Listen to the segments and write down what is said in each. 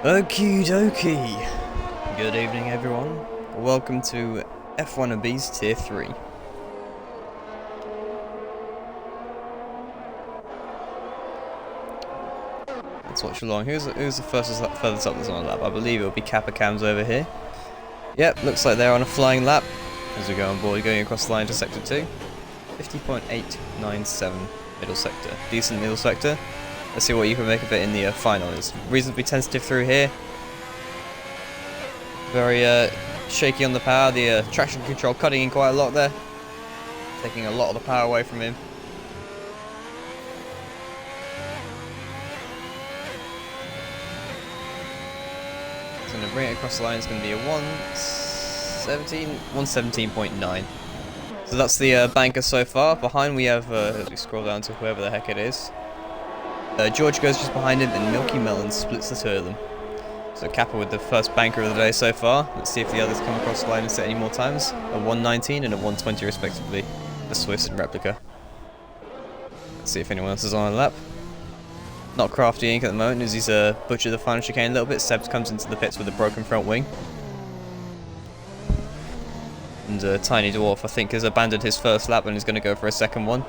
Okie dokie. Good evening, everyone. Welcome to F1ABEEZ Tier 3. Let's watch along. Who's the furthest up that's on a lap? I believe it'll be Kappa Cams over here. Yep, looks like they're on a flying lap as we go on board, going across the line to Sector 2. 50.897 middle sector. Decent middle sector. Let's see what you can make of it in the final. It's reasonably tentative through here. Very shaky on the power. The traction control cutting in quite a lot there. Taking a lot of the power away from him. It's going to bring it across the line. It's going to be a 117.9. So that's the banker so far. Behind we have, as we scroll down to whoever the heck it is. George goes just behind him, and Milky Melon splits the two of them. So Kappa with the first banker of the day so far. Let's see if the others come across the line and set any more times. A 119 and a 120 respectively. The Swiss and replica. Let's see if anyone else is on a lap. Not Crafty Inc. at the moment, as he's butchered the final chicane a little bit. Sebs comes into the pits with a broken front wing. And Tiny Dwarf, I think, has abandoned his first lap and is going to go for a second one.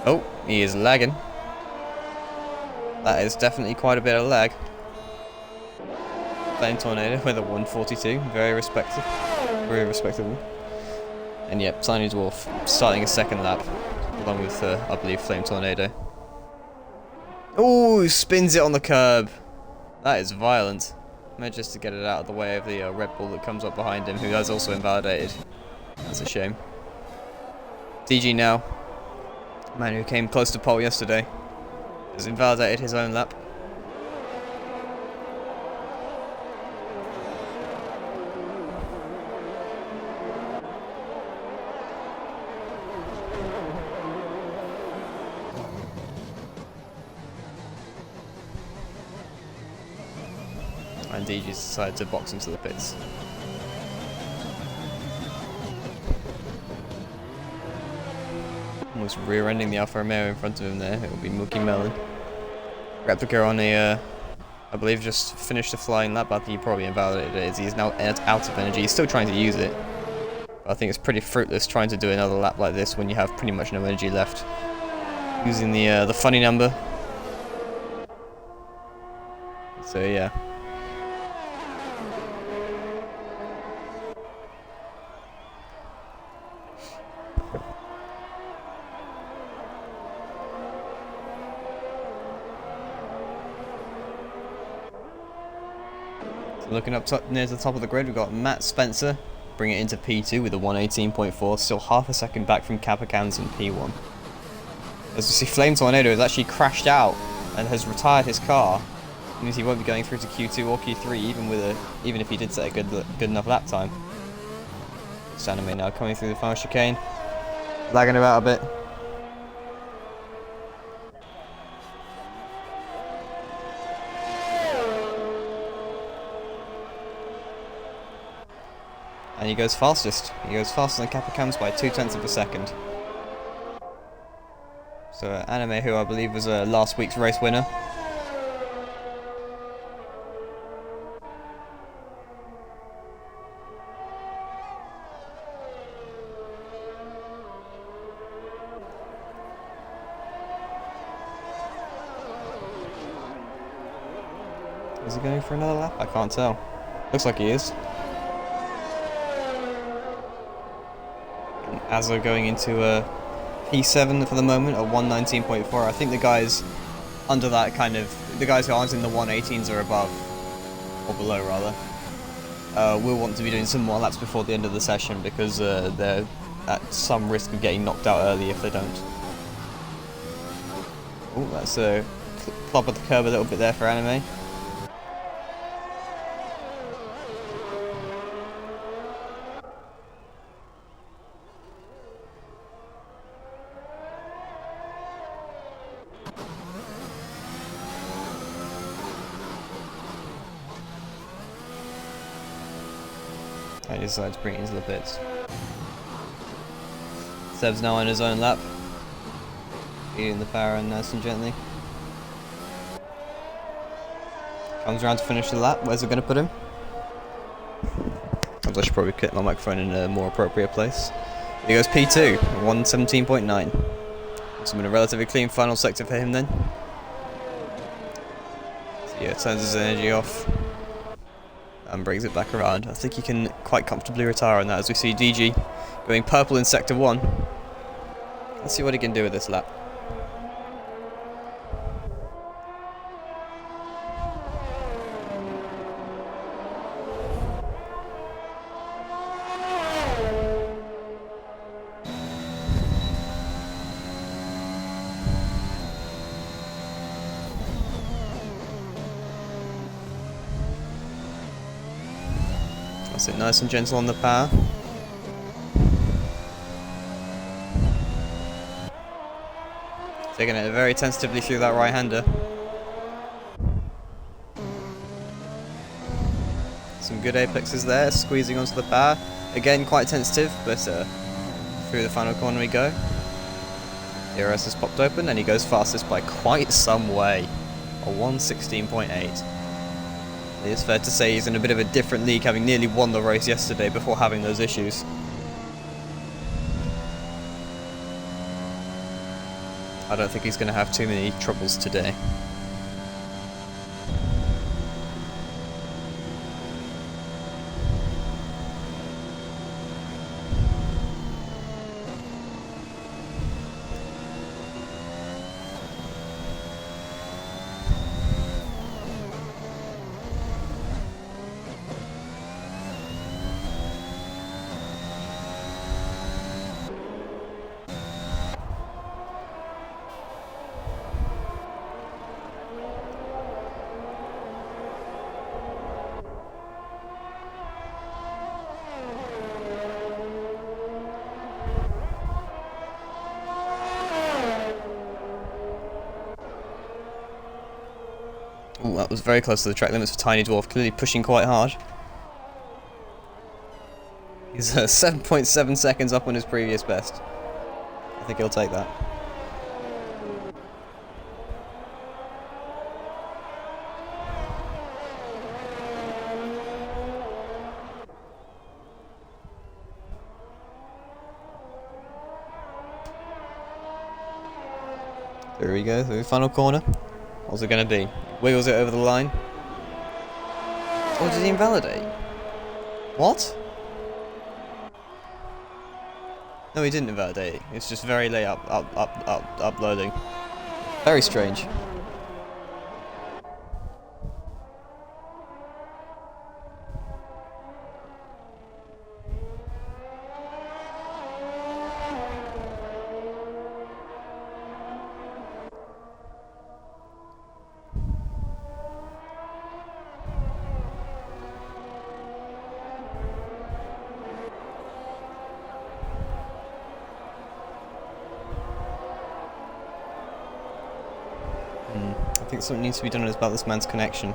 Oh, he is lagging. That is definitely quite a bit of lag. Flame Tornado with a 142, very respectable. And yep, Tiny Dwarf starting a second lap, along with, I believe, Flame Tornado. Oh, spins it on the curb. That is violent. Manages to get it out of the way of the Red Bull that comes up behind him, who has also invalidated. That's a shame. DG now, man who came close to pole yesterday, has invalidated his own lap. And DG's decided to box into the pits. Almost rear-ending the Alfa Romeo in front of him there. It will be Milky Melon. Replica on a, I believe, just finished a flying lap. I think he probably invalidated it as he's now out of energy. He's still trying to use it. But I think it's pretty fruitless trying to do another lap like this when you have pretty much no energy left. Using the funny number. So yeah. Looking up near the top of the grid, we've got Matt Spencer bring it into P2 with a 118.4, still half a second back from Kappa Cans in P1. As we see, Flame Tornado has actually crashed out and has retired his car. It means he won't be going through to Q2 or Q3 even if he did set a good enough lap time. It's Anime now coming through the final chicane, lagging about a bit. And he goes fastest. He goes faster than Kappa Cams by 0.2 of a second. So Anime, who I believe was last week's race winner. Is he going for another lap? I can't tell. Looks like he is. Azzo going into P7 for the moment at 119.4. I think the guys under that the guys who aren't in the 118s or above, or below rather, will want to be doing some more laps before the end of the session because they're at some risk of getting knocked out early if they don't. Oh, that's a clop at the curb a little bit there for Anime. I decided to bring it into the pits. Seb's now on his own lap. Eating the power and nice and gently. Comes around to finish the lap. Where's it going to put him? I should probably get my microphone in a more appropriate place. He goes P2, 117.9. It's been a relatively clean final sector for him then. So yeah, turns his energy off and brings it back around. I think he can quite comfortably retire on that as we see DG going purple in sector 1. Let's see what he can do with this lap. That's it, nice and gentle on the power. Taking it very tentatively through that right-hander. Some good apexes there, squeezing onto the power. Again, quite tentative, but through the final corner we go. DRS has popped open and he goes fastest by quite some way. A 116.8. It's fair to say he's in a bit of a different league, having nearly won the race yesterday before having those issues. I don't think he's going to have too many troubles today. Ooh, that was very close to the track limits for Tiny Dwarf, clearly pushing quite hard. He's 7.7 seconds up on his previous best. I think he'll take that. There we go, the final corner. What's it going to be? Wiggles it over the line. Or did he invalidate? What? No, he didn't invalidate. It's just very late uploading. Very strange. I think something needs to be done about this man's connection.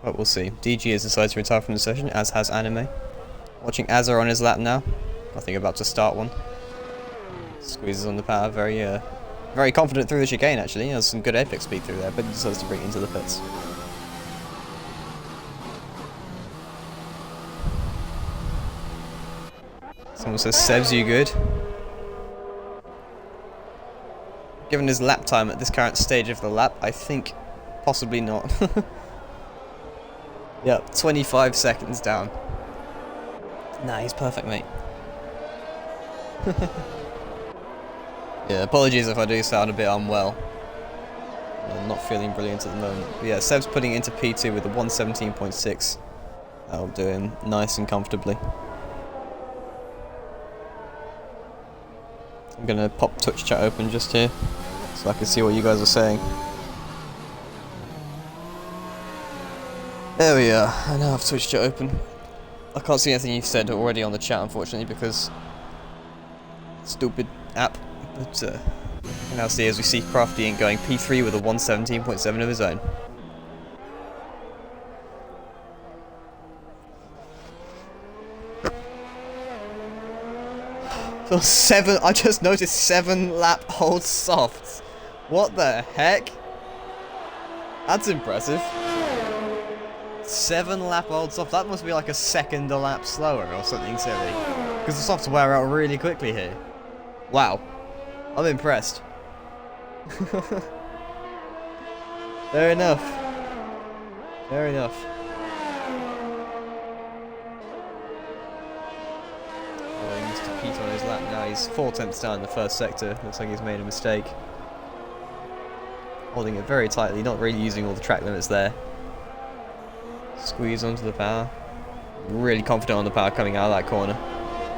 But we'll see. DG has decided to retire from the session, as has Anime. Watching Azar on his lap now. I think about to start one. Squeezes on the power, very confident through the chicane actually. He has some good apex speed through there, but he decides to bring it into the pits. Someone says, Sebs, you good? Given his lap time at this current stage of the lap, I think possibly not. Yep, 25 seconds down. Nah, he's perfect, mate. Yeah, apologies if I do sound a bit unwell. I'm not feeling brilliant at the moment. But yeah, Seb's putting it into P2 with a 117.6. That'll do him nice and comfortably. I'm gonna pop Twitch chat open just here, so I can see what you guys are saying. There we are, I now have Twitch chat open. I can't see anything you've said already on the chat, unfortunately, because stupid app. But you can now see as we see Crafty Inc. going P3 with a 117.7 of his own. So 7, I just noticed 7 lap hold softs. What the heck? That's impressive. 7 lap hold soft, that must be like a second a lap slower or something silly. Because the softs wear out really quickly here. Wow. I'm impressed. Fair enough. Fair enough. Mr. Pete on his lap now. He's 4 tenths down in the first sector. Looks like he's made a mistake. Holding it very tightly, not really using all the track limits there. Squeeze onto the power. Really confident on the power coming out of that corner.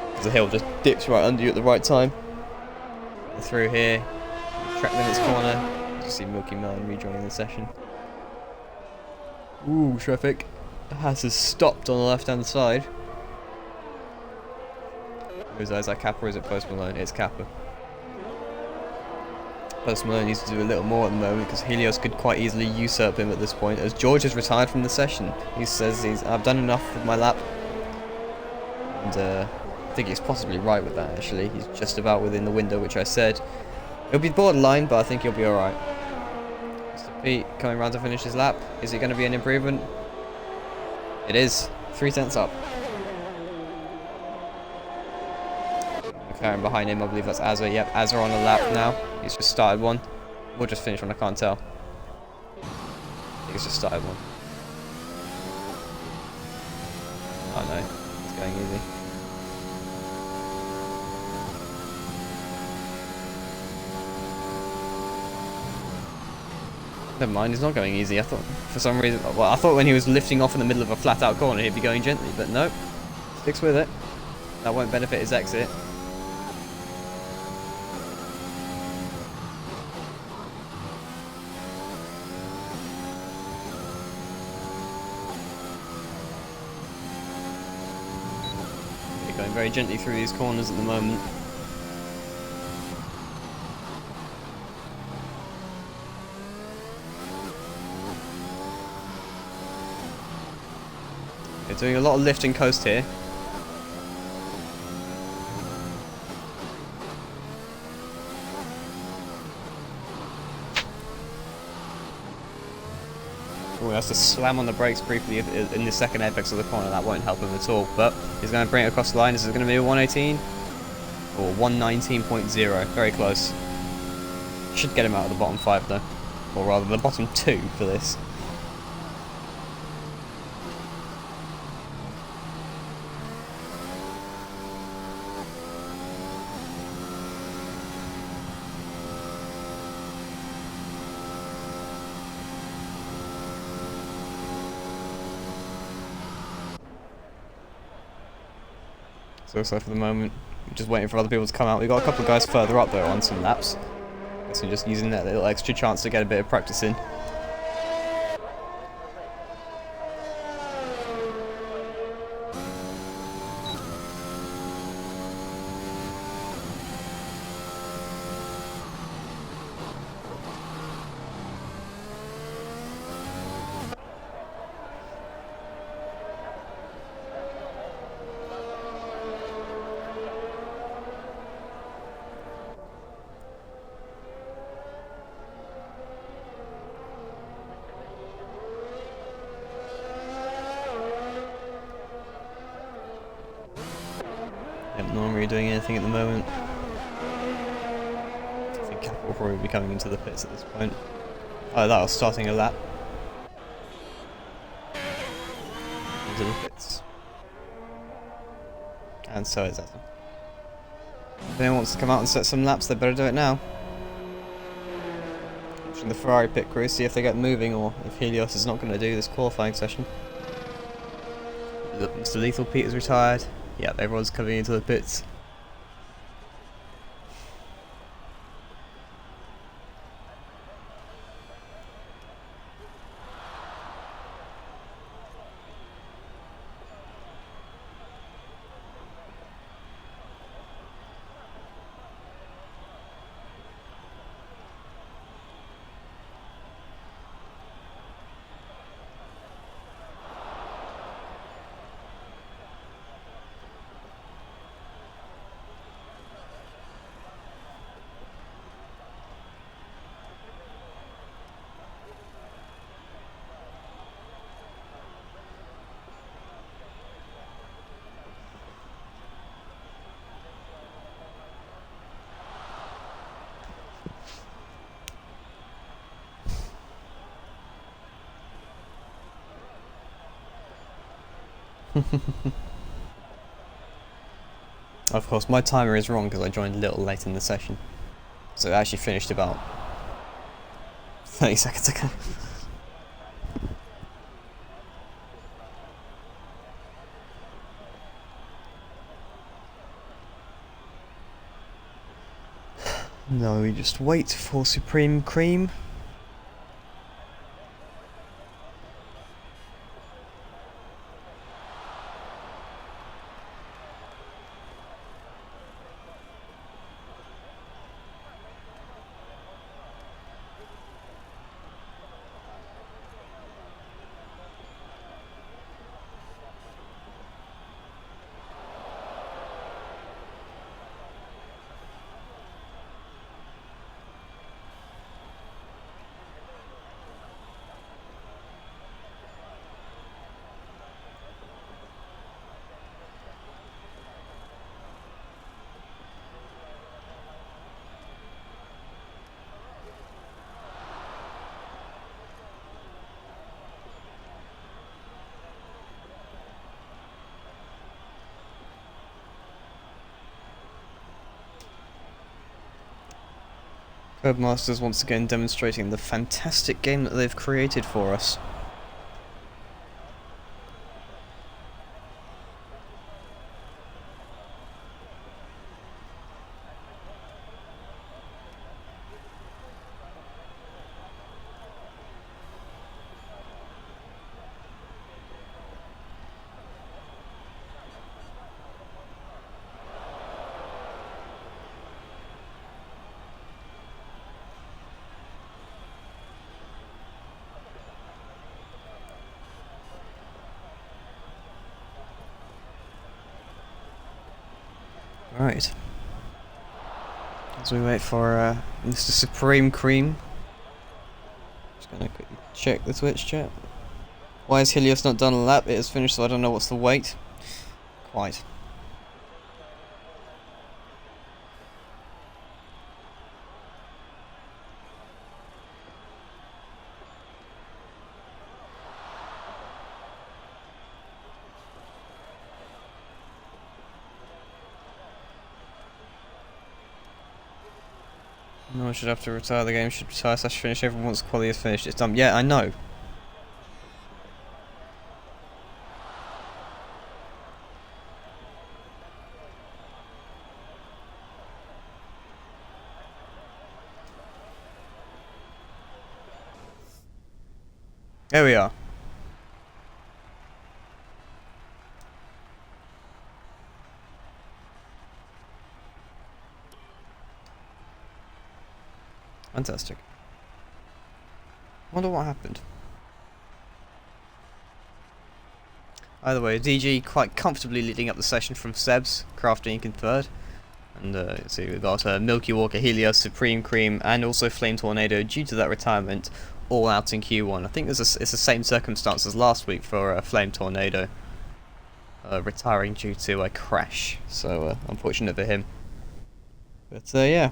Because the hill just dips right under you at the right time. Through here. Track limits corner. You see Milky Melon rejoining the session. Ooh, traffic. Has stopped on the left hand side. Is that Kappa or is it Post Malone? It's Kappa. Post Malone needs to do a little more at the moment because Helios could quite easily usurp him at this point as George has retired from the session. He says I've done enough with my lap. And I think he's possibly right with that actually. He's just about within the window which I said. He'll be borderline but I think he'll be alright. Mr. Pete coming round to finish his lap. Is it going to be an improvement? It is. 3 tenths up. McLaren behind him, I believe that's Azza. Yep, Azza on a lap now. He's just started one. We'll just finish one, I can't tell. He's just started one. Oh no, it's going easy. Never mind, he's not going easy. I thought, for some reason, well, I thought when he was lifting off in the middle of a flat out corner he'd be going gently, but no. Sticks with it. That won't benefit his exit. Going very gently through these corners at the moment. They're doing a lot of lift and coast here. Oh, he has to slam on the brakes briefly in the second apex of the corner. That won't help him at all, but he's going to bring it across the line. Is it going to be a 118? Or 119.0? Very close. Should get him out of the bottom 5 though. Or rather, the bottom 2 for this. So for the moment, we're just waiting for other people to come out. We've got a couple of guys further up there on some laps. So just using that little extra chance to get a bit of practice in. Yep, not really doing anything at the moment. I think Kappa will probably be coming into the pits at this point. Oh, that was starting a lap. Into the pits. And so is that. If anyone wants to come out and set some laps, they better do it now. Watching the Ferrari pit crew, see if they get moving or if Helios is not going to do this qualifying session. Look, Mr. Lethal Pete is retired. Yep, everyone's coming into the pits. Of course, my timer is wrong because I joined a little late in the session. So it actually finished about 30 seconds ago. No, we just wait for Supreme Cream. Codemasters once again demonstrating the fantastic game that they've created for us. Right. As we wait for Mr. Supreme Cream. Just gonna quickly check the Twitch chat. Why has Helios not done a lap? It has finished, so I don't know what's the wait. Quite. No one should have to retire the game, should retire / finish everyone once quality is finished. It's done. Yeah, I know. There we are. Fantastic. Wonder what happened. Either way, DG quite comfortably leading up the session from Sebs, crafting in third. And see, we've got Milky Walker, Helios, Supreme Cream, and also Flame Tornado due to that retirement, all out in Q1. I think it's the same circumstance as last week for Flame Tornado, retiring due to a crash. So unfortunate for him. But yeah.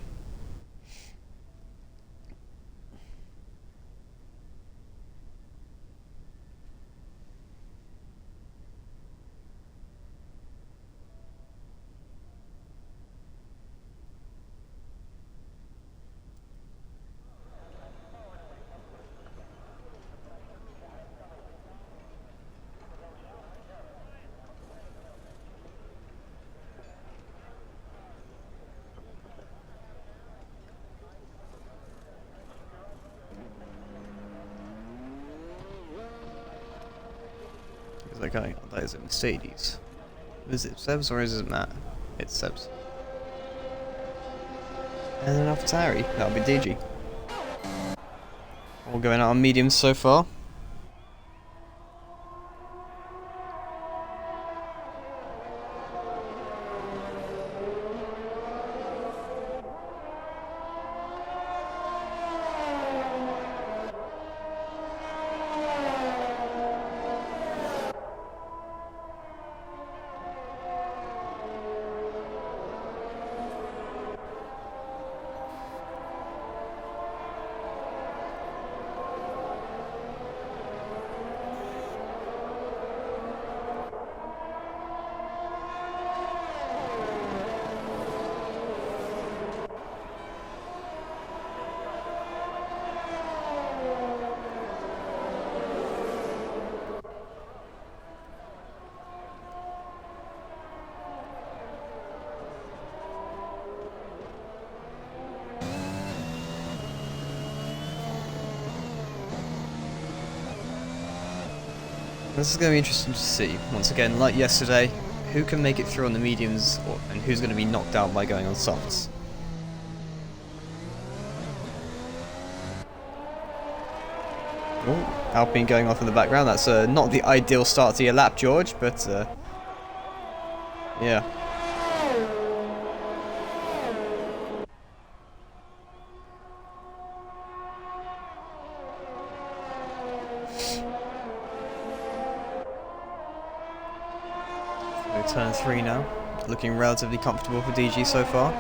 Okay, that is a Mercedes. Is it Sebs or is it Matt? It's Sebs. And then AlphaTauri, that'll be DG. All going out on mediums so far. This is going to be interesting to see. Once again, like yesterday, who can make it through on the mediums, and who's going to be knocked out by going on softs. Oh, Alpine going off in the background. That's not the ideal start to your lap, George, but yeah. Turn 3 now. Looking relatively comfortable for DG so far.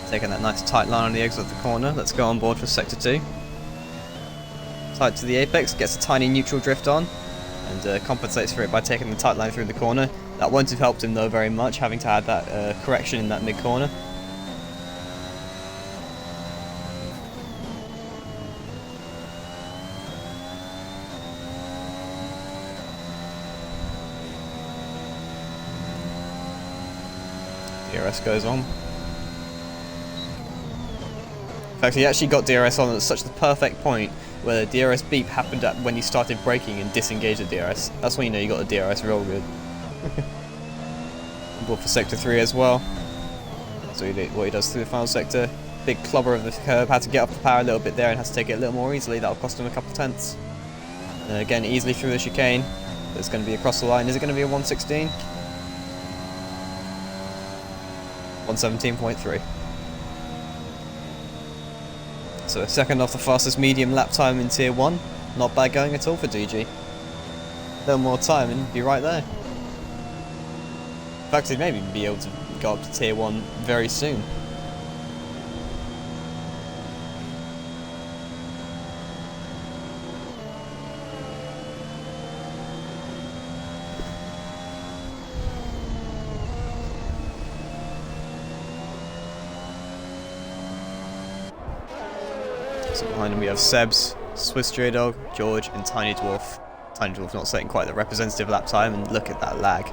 Taking that nice tight line on the exit of the corner. Let's go on board for sector 2. Tight to the apex, gets a tiny neutral drift on, and compensates for it by taking the tight line through the corner. That won't have helped him though very much, having to add that correction in that mid corner. DRS goes on. In fact, he actually got DRS on at such the perfect point where the DRS beep happened at when he started braking and disengaged the DRS. That's when you know you got the DRS real good. On board for sector 3 as well. So what he does through the final sector. Big clubber of the curb, had to get up the power a little bit there and had to take it a little more easily. That'll cost him a couple tenths. Again, easily through the chicane. It's going to be across the line. Is it going to be a 116? 117.3. So second off the fastest medium lap time in Tier 1. Not bad going at all for DG. A little more time and he'd be right there. In fact, he'd maybe be able to go up to Tier 1 very soon. So behind him we have Sebs, Swiss J-Dog, George and Tiny Dwarf. Tiny Dwarf not setting quite the representative lap time, and look at that lag.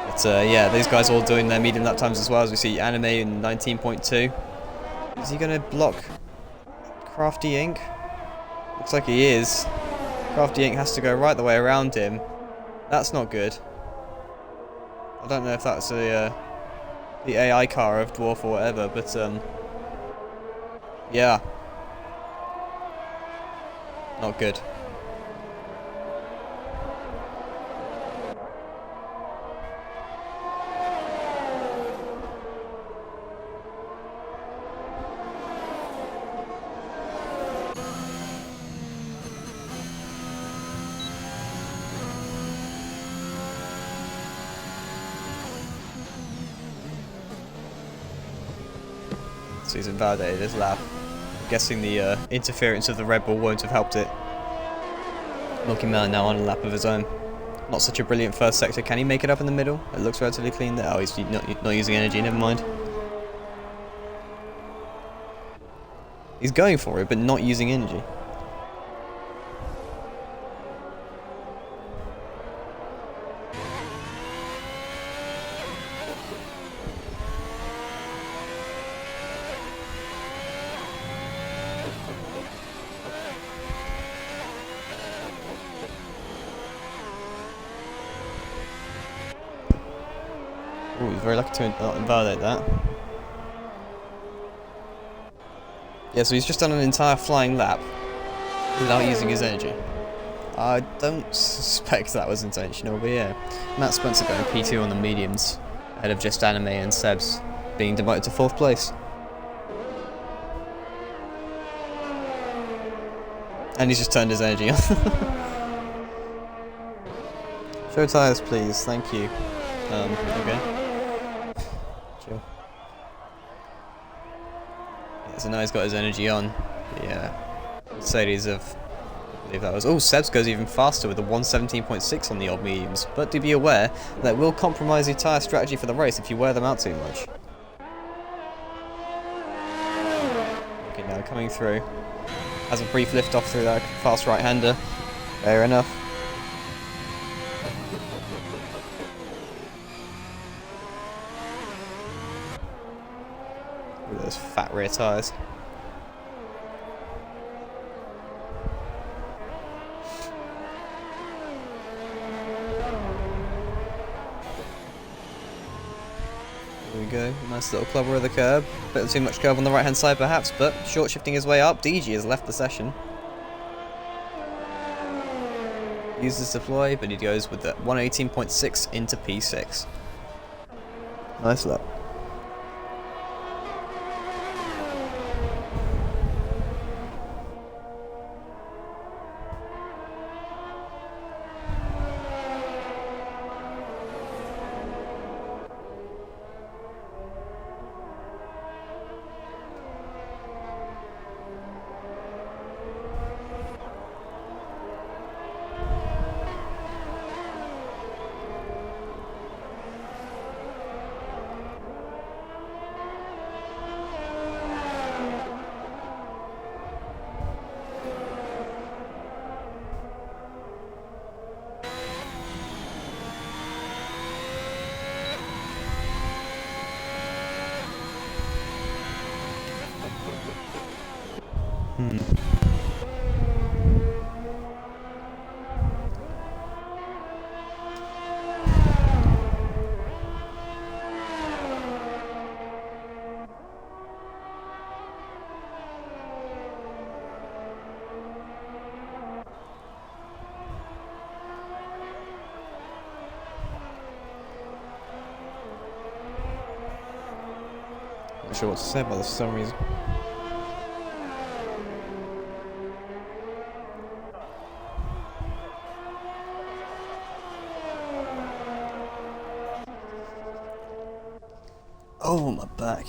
But yeah, these guys all doing their medium lap times as well, as we see Anime in 19.2. Is he going to block Crafty Inc? Looks like he is. Crafty Inc has to go right the way around him. That's not good. I don't know if that's the AI car of Dwarf or whatever, but yeah. Not good. So he's invalidated his lap. I'm guessing the interference of the Red Bull won't have helped it. Milky Man now on a lap of his own. Not such a brilliant first sector. Can he make it up in the middle? It looks relatively clean there. Oh, he's not using energy, never mind. He's going for it, but not using energy. Ooh, he's very lucky to not invalidate that. Yeah, so he's just done an entire flying lap without using his energy. I don't suspect that was intentional, but yeah. Matt Spencer going P2 on the mediums, ahead of just Anime and Sebs being demoted to 4th place. And he's just turned his energy on. Show tyres, please. Thank you. Okay. Chill. Yeah, so now he's got his energy on. Yeah. Mercedes have... I believe that was... Oh, Sebs goes even faster with a 117.6 on the old mediums. But do be aware that will compromise your tyre strategy for the race if you wear them out too much. Okay, now coming through. Has a brief lift off through that fast right-hander. Fair enough. Look at those fat rear tyres. go. Nice little clubber of the curb. Bit too much curb on the right hand side perhaps, but short shifting his way up. DG has left the session. Uses deploy, but he goes with the 118.6 into P6. Nice lap. Not sure what to say about this for some reason. Oh, my back.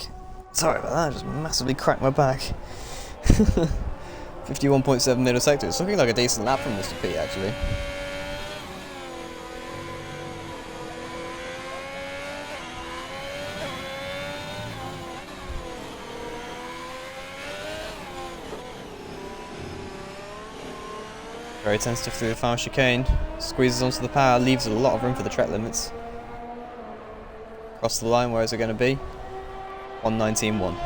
Sorry about that, I just massively cracked my back. 51.7 middle sector. It's looking like a decent lap from Mr. P, actually. Very tentative through the final chicane. Squeezes onto the power, leaves a lot of room for the track limits. Across the line, where is it going to be? 119.1.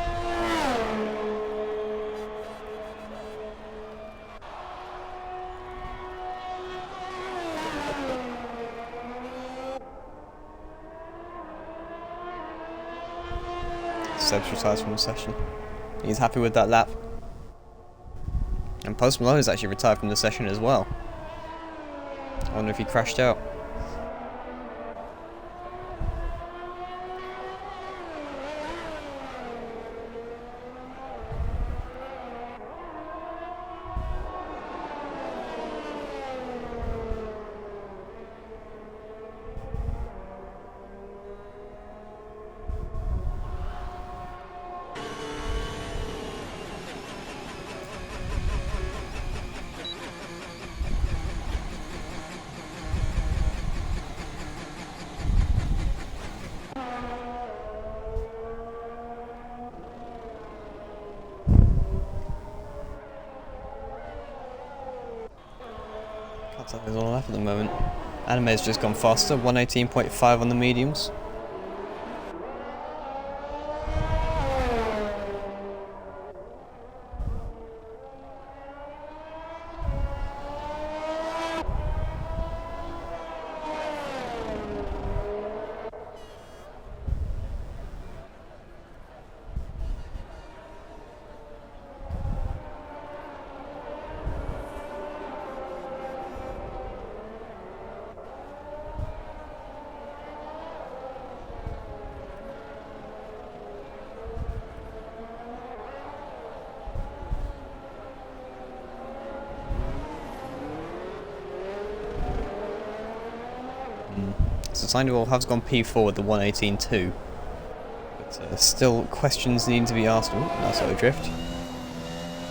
Seb's retires from the session. He's happy with that lap. And Post Malone is actually retired from the session as well. I wonder if he crashed out. Is on the left at the moment. Anime's just gone faster, 118.5 on the mediums. So Tiny has gone P4 with the 118.2. But still questions need to be asked. Ooh, that's auto drift.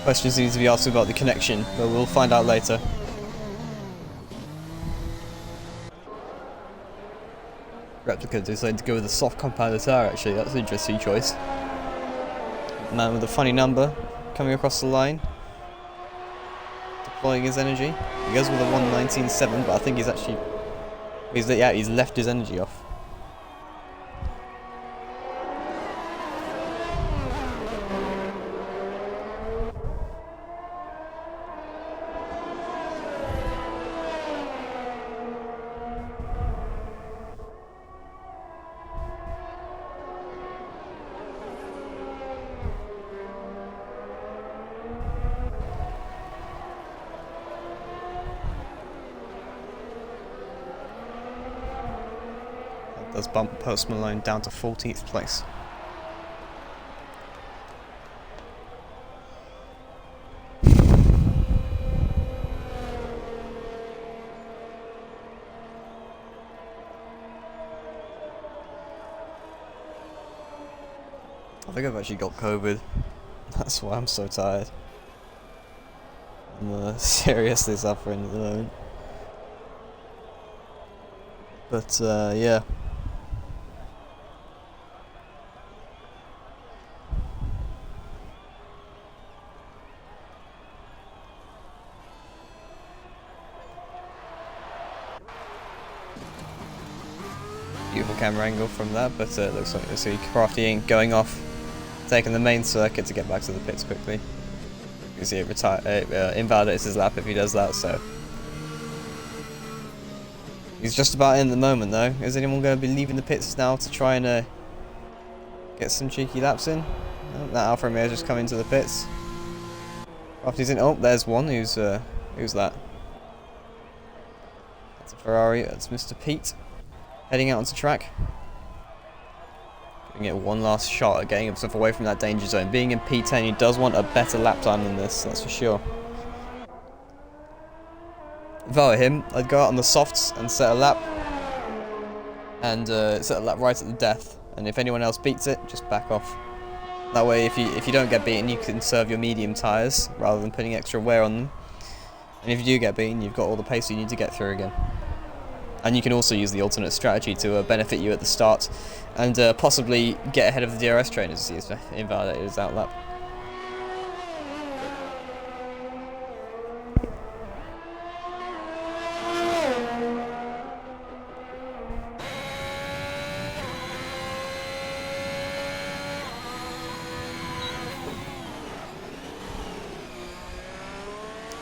Questions need to be asked about the connection, but we'll find out later. Replica decided to go with a soft compounded tire actually, that's an interesting choice. Man with a funny number coming across the line. Deploying his energy. He goes with a 119.7, but I think he's actually... he's left his energy off. does bump Post Malone down to 14th place. I think I've actually got COVID. That's why I'm so tired. I'm seriously suffering at the moment. But yeah. Beautiful camera angle from that, but it looks like you see Crafty Inc. going off, taking the main circuit to get back to the pits quickly. You can see it invalidates his lap if he does that, so. He's just about in at the moment though. Is anyone going to be leaving the pits now to try and get some cheeky laps in? Oh, that Alfa Romeo just come into the pits. Crafty's in. Oh, there's one. Who's that? That's a Ferrari. That's Mr. Pete. Heading out onto track. Giving it one last shot at getting himself away from that danger zone. Being in P10, he does want a better lap time than this, that's for sure. If I were him, I'd go out on the softs and set a lap. And set a lap right at the death. And if anyone else beats it, just back off. That way, if you don't get beaten, you can conserve your medium tyres, rather than putting extra wear on them. And if you do get beaten, you've got all the pace you need to get through again. And you can also use the alternate strategy to benefit you at the start, and possibly get ahead of the DRS trainers to see it's invalidated his outlap.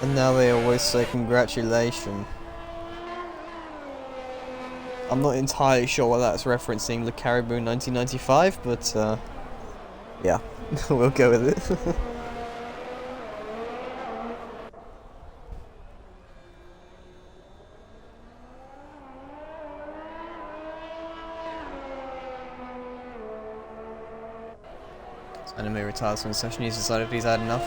And now they always say congratulations. I'm not entirely sure what that's referencing Le Caribou 1995, but yeah, we'll go with it. Anime retires from the session. He's decided he's had enough.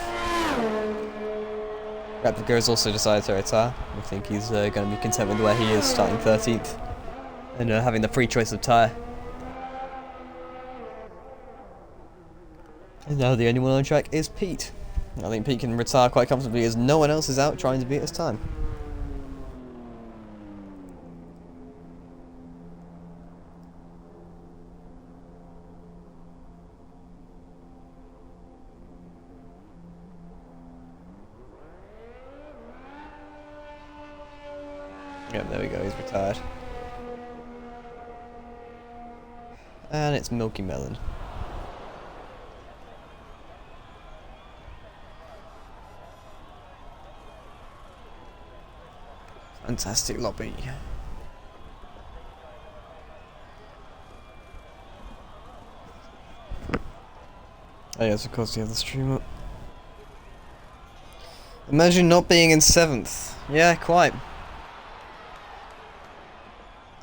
Replica has also decided to retire. I think he's going to be content with where he is, starting 13th. And having the free choice of tyre. And now the only one on track is Pete. I think Pete can retire quite comfortably as no one else is out trying to beat his time. Yep, there we go, he's retired. And it's Milky Melon. Fantastic lobby. Oh yes, of course you have the stream up. Imagine not being in 7th. Yeah, quite.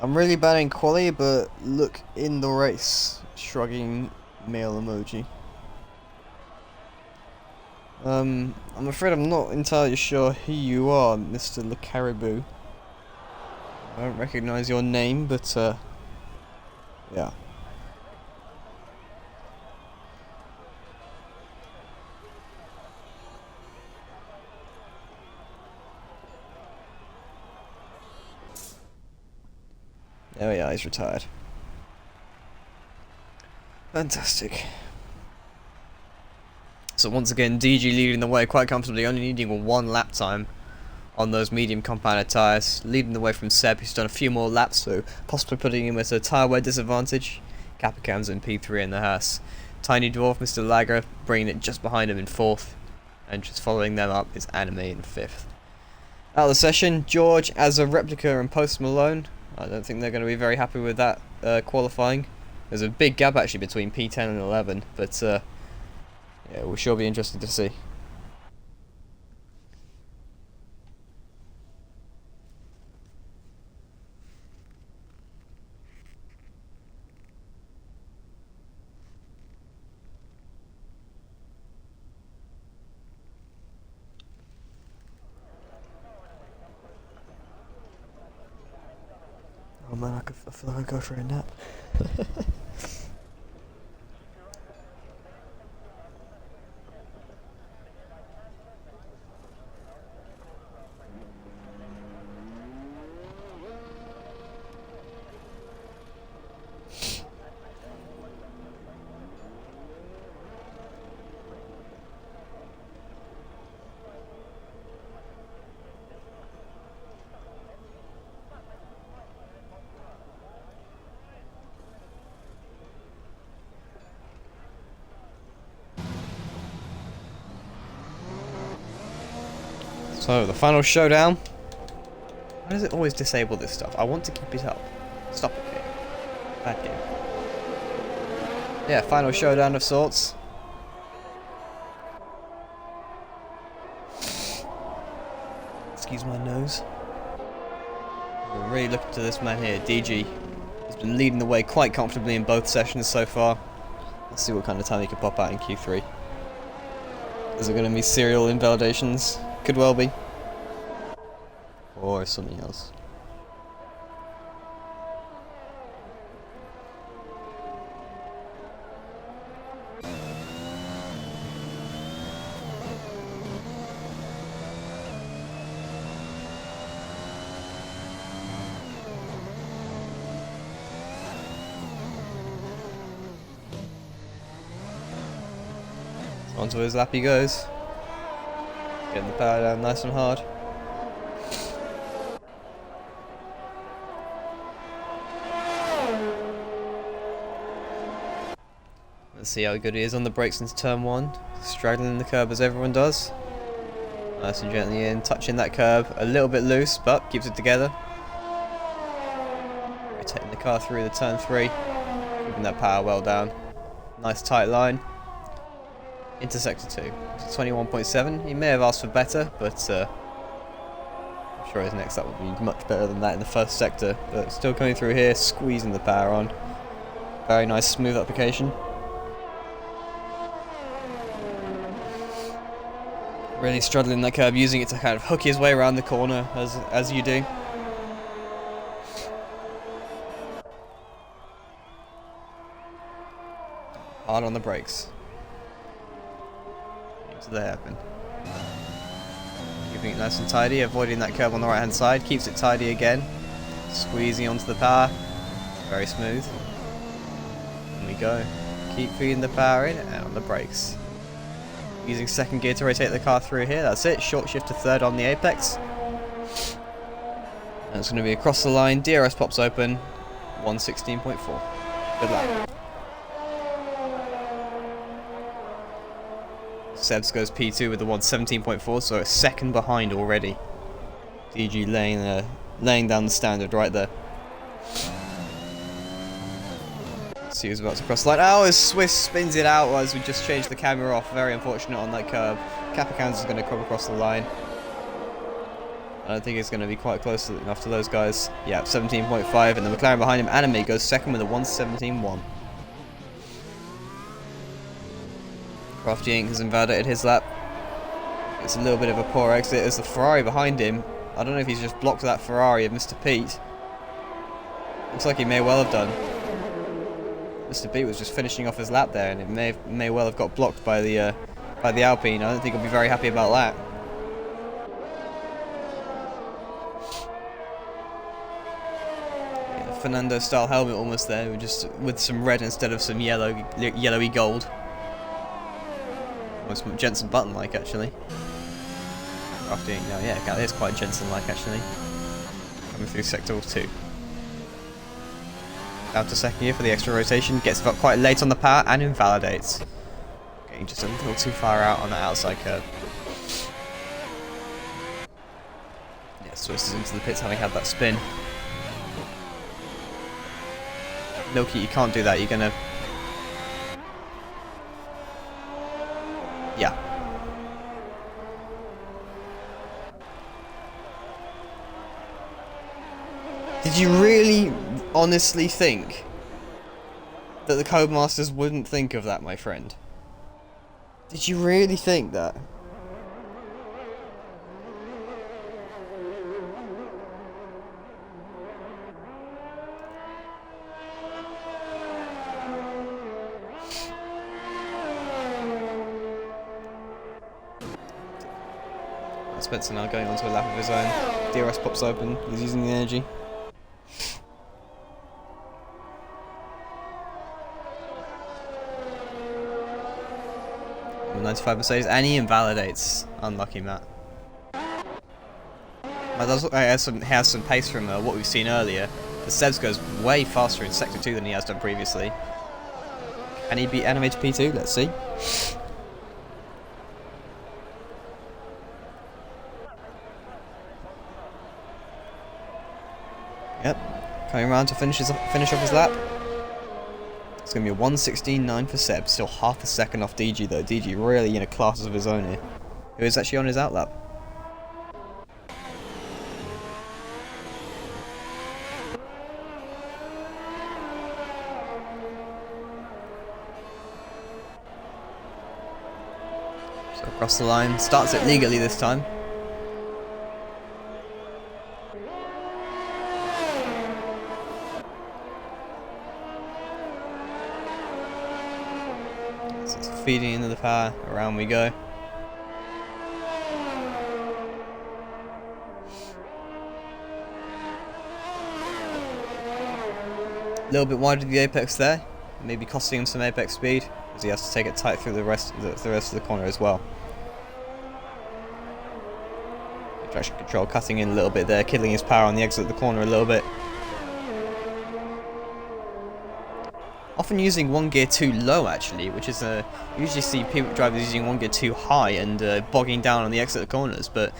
I'm really bad in quali, but look in the race. Shrugging male emoji. I'm afraid I'm not entirely sure who you are, Mr. Le Caribou. I don't recognise your name, but yeah. There we are, he's retired. Fantastic. So once again, DG leading the way quite comfortably, only needing one lap time on those medium compounded tyres. Leading the way from Seb, who's done a few more laps, so possibly putting him at a tyre wear disadvantage. Capicam's in P3 in the Haas. Tiny Dwarf, Mr. Lager, bringing it just behind him in 4th. And just following them up is Anime in 5th. Out of the session, George as a replica and Post Malone. I don't think they're going to be very happy with that qualifying. There's a big gap actually between P10 and 11, but yeah, we'll sure be interested to see. I feel like I go for a nap. So, the final showdown. Why does it always disable this stuff? I want to keep it up. Stop it, game. Bad game. Yeah, final showdown of sorts. Excuse my nose. We're really looking to this man here, DG. He's been leading the way quite comfortably in both sessions so far. Let's see what kind of time he can pop out in Q3. Is it going to be serial invalidations? Could well be. Or something else. Onto his lap he goes. Getting the power down nice and hard. Let's see how good he is on the brakes into turn 1. Straddling the curb as everyone does. Nice and gently in, touching that curb. A little bit loose, but keeps it together. Rotating the car through the turn 3. Keeping that power well down. Nice tight line. Into sector 2. 21.7. He may have asked for better, but I'm sure his next up would be much better than that in the first sector. But still coming through here, squeezing the power on. Very nice smooth application. Really straddling that curb, using it to kind of hook his way around the corner, as you do. Hard on the brakes. So they happen. Keeping it nice and tidy, avoiding that curve on the right hand side, keeps it tidy again. Squeezing onto the power. Very smooth. And we go. Keep feeding the power in and on the brakes. Using second gear to rotate the car through here, that's it. Short shift to third on the apex. And it's going to be across the line. DRS pops open. 116.4. Good luck. Sebs goes P2 with the 117.4, so a second behind already. DG laying down the standard right there. See who's about to cross the line. Oh, as Swiss spins it out as we just changed the camera off. Very unfortunate on that curb. Capicans is going to come across the line. I don't think it's going to be quite close enough to those guys. Yeah, 17.5, and the McLaren behind him, Anime, goes second with a 117.1. Crafty Inc. has invalidated his lap. It's a little bit of a poor exit as the Ferrari behind him. I don't know if he's just blocked that Ferrari of Mr. Pete. Looks like he may well have done. Mr. Pete was just finishing off his lap there, and it may well have got blocked by the Alpine. I don't think he'll be very happy about that. Yeah, Fernando style helmet almost there, just with some red instead of some yellowy gold. Almost Jensen Button-like, actually. After now, yeah, that is quite Jensen-like, actually. Coming through sector 2. Down to second gear for the extra rotation. Gets up quite late on the power and invalidates. Getting just a little too far out on the outside curve. Yeah, Swiss is into the pits having had that spin. Milky, you can't do that. You're gonna... Yeah. Did you really honestly think that the Codemasters wouldn't think of that, my friend? Did you really think that? Spencer now going onto a lap of his own. DRS pops open, he's using the energy. 95 Mercedes, and he invalidates. Unlucky Matt. But does look like he has some pace from what we've seen earlier. The Sebs goes way faster in Sector 2 than he has done previously. Can he beat Animated P2? Let's see. Yep, coming around to finish off his lap. It's going to be a 1:16.9 for Seb, still half a second off DG though. DG really in a class of his own here. Who is actually on his outlap. So across the line, starts it legally this time. Feeding into the power, around we go. A little bit wide of the apex there, maybe costing him some apex speed, as he has to take it tight through the rest of the corner as well. Traction control cutting in a little bit there, killing his power on the exit of the corner a little bit. Often using one gear too low actually, which is you usually see people drivers using one gear too high and bogging down on the exit of corners, but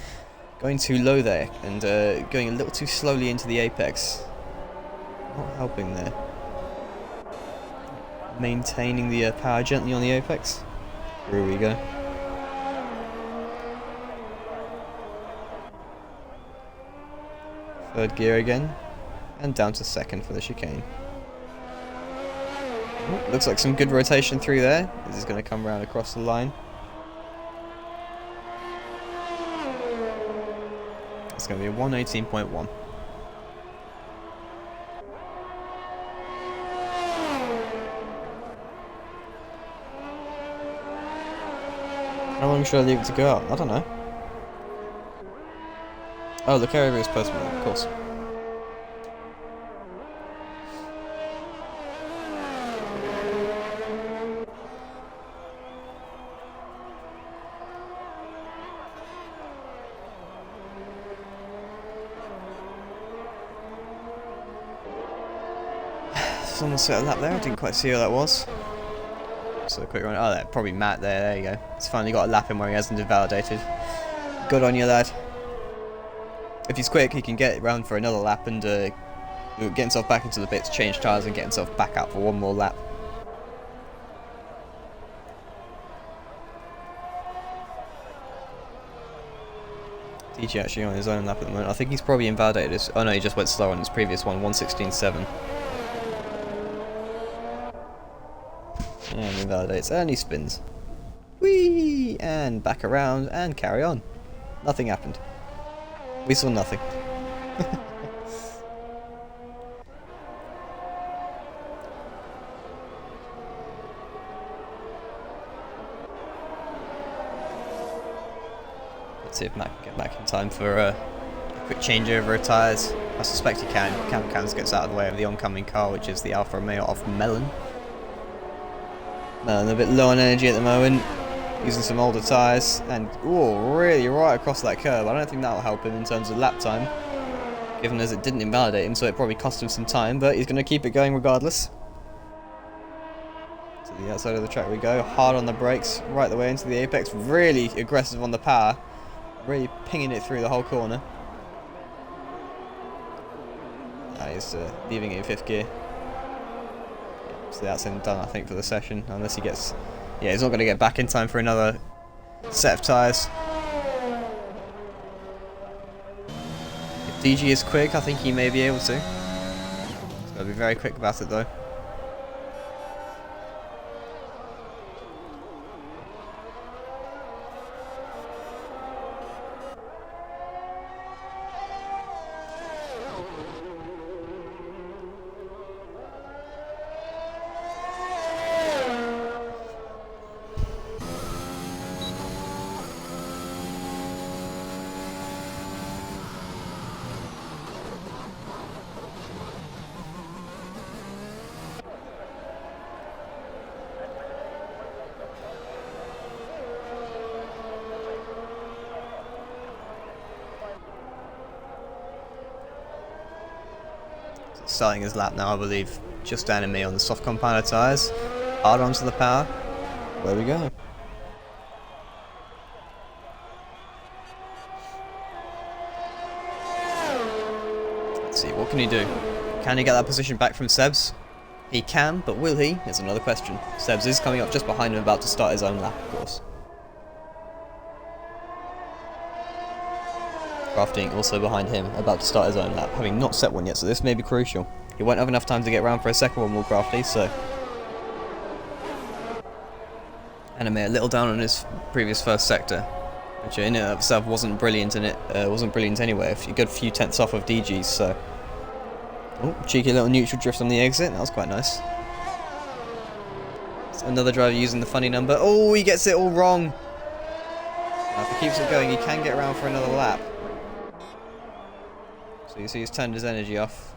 going too low there and going a little too slowly into the apex, not helping there. Maintaining the power gently on the apex. Here we go. Third gear again, and down to second for the chicane. Looks like some good rotation through there. This is going to come around across the line. It's going to be a 1:18.1. How long should I leave it to go up? I don't know. Oh, the carrier is personal, of course. Someone set a lap there, I didn't quite see who that was. So a quick run. Oh, probably Matt there, you go. He's finally got a lap in where he hasn't invalidated. Good on you, lad. If he's quick, he can get around for another lap and get himself back into the pits, change tyres and get himself back out for one more lap. DG actually on his own lap at the moment. I think he's probably invalidated. Oh no, he just went slower on his previous one, 1:16.7. And invalidates, and he spins. Whee! And back around, and carry on. Nothing happened. We saw nothing. Let's see if Matt can get back in time for a quick changeover of tyres. I suspect he can. Cams gets out of the way of the oncoming car, which is the Alfa Romeo of Melon. Melon a bit low on energy at the moment, using some older tyres, and ooh, really right across that curb. I don't think that will help him in terms of lap time, given as it didn't invalidate him, so it probably cost him some time, but he's going to keep it going regardless. To the outside of the track we go, hard on the brakes, right the way into the apex, really aggressive on the power, really pinging it through the whole corner. He's leaving it in fifth gear. So that's him done, I think, for the session, unless he gets... Yeah, he's not going to get back in time for another set of tyres. If DG is quick, I think he may be able to. He's got to be very quick about it, though. starting his lap now, I believe. Just Anime on the soft compound tyres. Hard onto the power. There we go. Let's see, what can he do? Can he get that position back from Seb's? He can, but will he? Is another question. Seb's is coming up just behind him, about to start his own lap, of course. Crafting also behind him, about to start his own lap, having not set one yet, so this may be crucial. He won't have enough time to get around for a second one, will Crafty, so... Anime a little down on his previous first sector, which in and of itself wasn't brilliant in it, wasn't brilliant anyway, a good few tenths off of DG's, so... Oh, cheeky little neutral drift on the exit, that was quite nice. So another driver using the funny number. Oh, he gets it all wrong! Now, if he keeps it going, he can get around for another lap. So you see he's turned his energy off.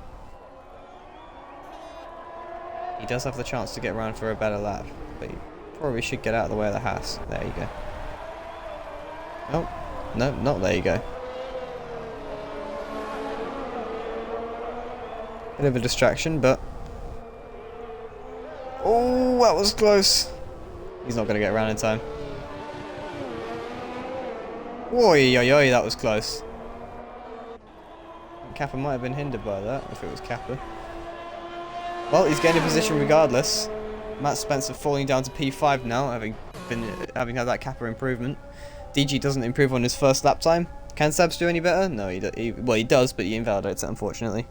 He does have the chance to get around for a better lap, but he probably should get out of the way of the Haas. There you go. Oh, no, not there you go. Bit of a distraction, but... Oh, that was close. He's not going to get around in time. Oi, oi, oi, that was close. Kappa might have been hindered by that, if it was Kappa. Well, he's getting a position regardless. Matt Spencer falling down to P5 now, having had that Kappa improvement. DG doesn't improve on his first lap time. Can Sabs do any better? No, well, he does, but he invalidates it, unfortunately.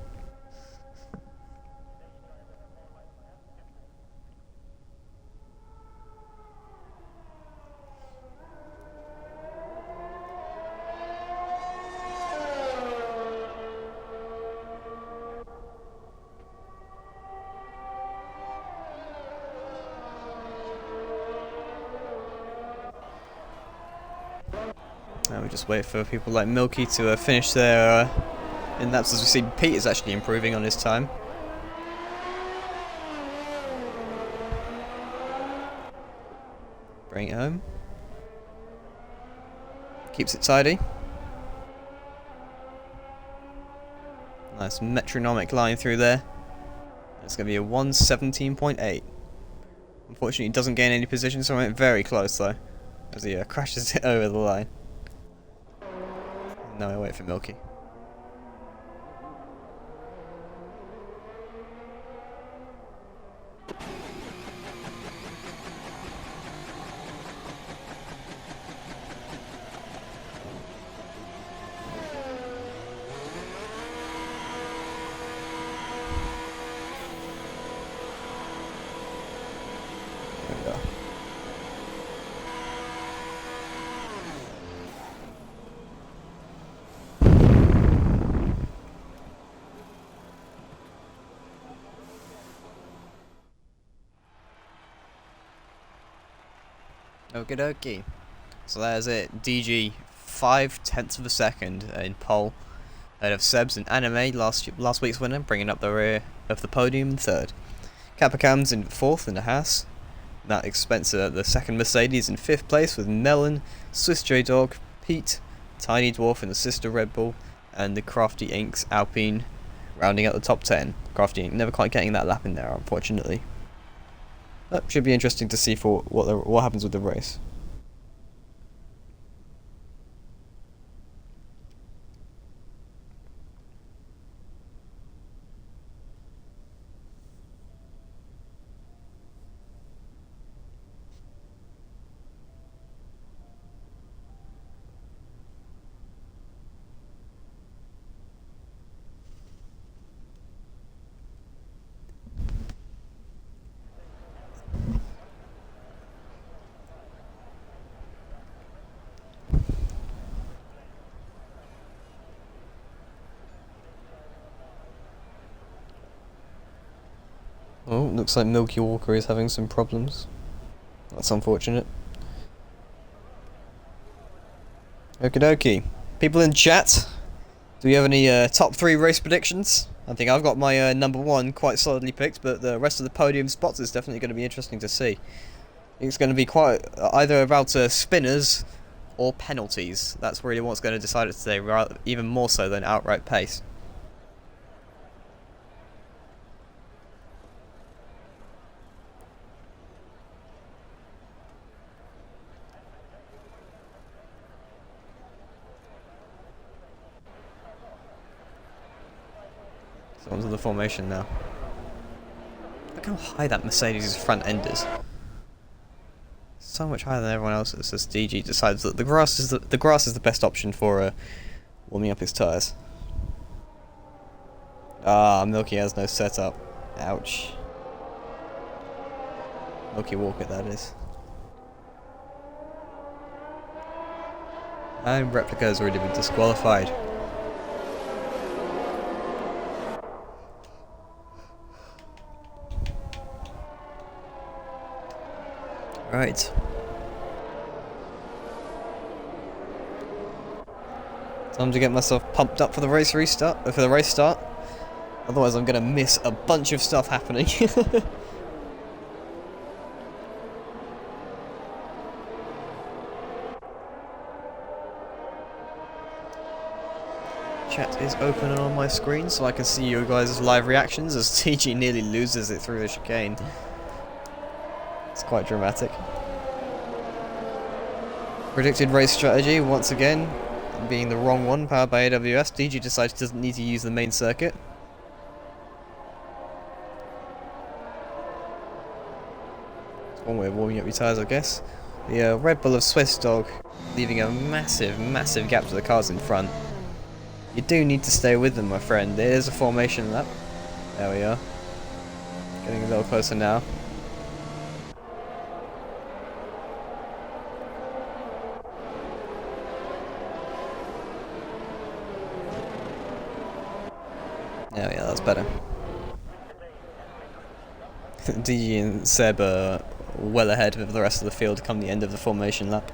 Now we just wait for people like Milky to finish their in laps. As we see, Pete is actually improving on his time. Bring it home. Keeps it tidy. Nice metronomic line through there. It's going to be a 1:17.8. Unfortunately, he doesn't gain any position, so I went very close though, as he crashes it over the line. Now I wait for Milky. There we go. Okie dokie. So there's it. DG 5/10 of a second in pole, ahead of Sebs and Anime, last week's winner, bringing up the rear of the podium in third. Capacam's in fourth in the Haas. Matt Spencer, the second Mercedes, in fifth place with Melon, Swiss J Dog, Pete, Tiny Dwarf in the sister Red Bull, and the Crafty Inks Alpine rounding out the top 10. Crafty Ink never quite getting that lap in there, unfortunately. That should be interesting to see for what happens with the race. Oh, looks like Milky Walker is having some problems. That's unfortunate. Okie dokie. People in chat, do we have any top 3 race predictions? I think I've got my number 1 quite solidly picked, but the rest of the podium spots is definitely going to be interesting to see. It's going to be quite either about spinners or penalties. That's really what's going to decide it today, even more so than outright pace. Onto the formation now. Look how high that Mercedes' front end is. So much higher than everyone else's. As DG decides that the grass is the best option for warming up his tyres. Ah, Milky has no setup. Ouch. Milky Walker, that is. And Replica has already been disqualified. Right. Time to get myself pumped up for the race start. Otherwise I'm gonna miss a bunch of stuff happening. Chat is open on my screen so I can see you guys' live reactions as TG nearly loses it through the chicane. It's quite dramatic. Predicted race strategy, once again, being the wrong one, powered by AWS. DG decides he doesn't need to use the main circuit. It's one way of warming up your tyres, I guess. The Red Bull of Swiss Dog leaving a massive, massive gap to the cars in front. You do need to stay with them, my friend. There's a formation lap. There we are. Getting a little closer now. Oh yeah, that's better. DG and Seb are well ahead of the rest of the field come the end of the formation lap.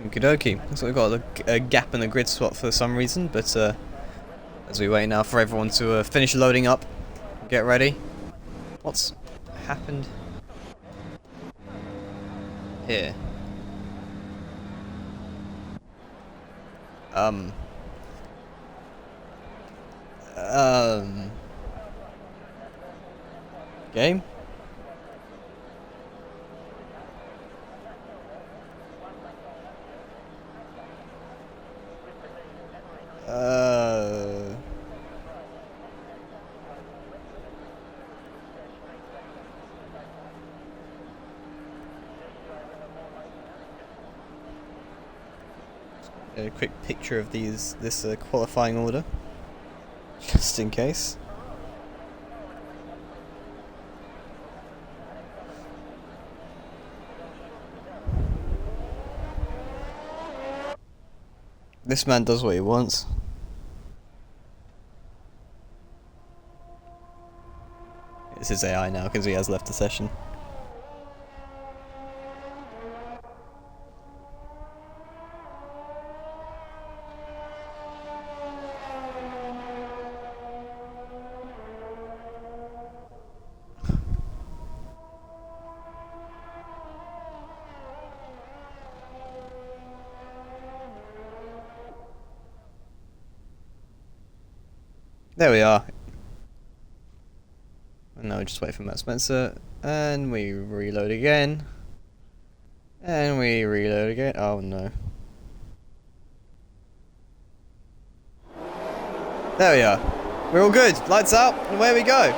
Okie dokie. So we've got a gap in the grid swap for some reason, but as we wait now for everyone to finish loading up, get ready. What's happened here? Game? A quick picture of this qualifying order, just in case. This man does what he wants. This is AI now because he has left the session. There we are. And now we just wait for Matt Spencer. And we reload again. And we reload again. Oh no. There we are. We're all good. Lights out, and away we go.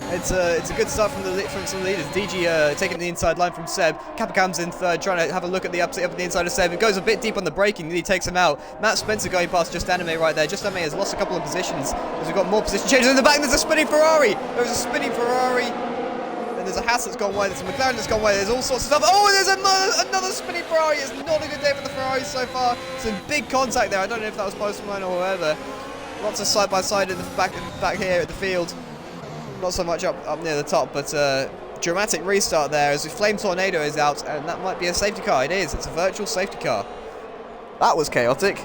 It's a good start from some leaders. DG taking the inside line from Seb. Capicam's in third, trying to have a look at the up the inside of Seb. It goes a bit deep on the braking, nearly takes him out. Matt Spencer going past Just Anime right there. Just Anime has lost a couple of positions as we've got more position changes in the back. There's a spinning Ferrari. There's a spinning Ferrari. And there's a Haas that's gone wide. There's a McLaren that's gone wide. There's all sorts of stuff. Oh, there's another spinning Ferrari. It's not a good day for the Ferraris so far. Some big contact there. I don't know if that was postman or whatever. Lots of side by side in the back here at the field. Not so much up near the top, but dramatic restart there as the Flame Tornado is out, and that might be a safety car. It is. It's a virtual safety car. That was chaotic.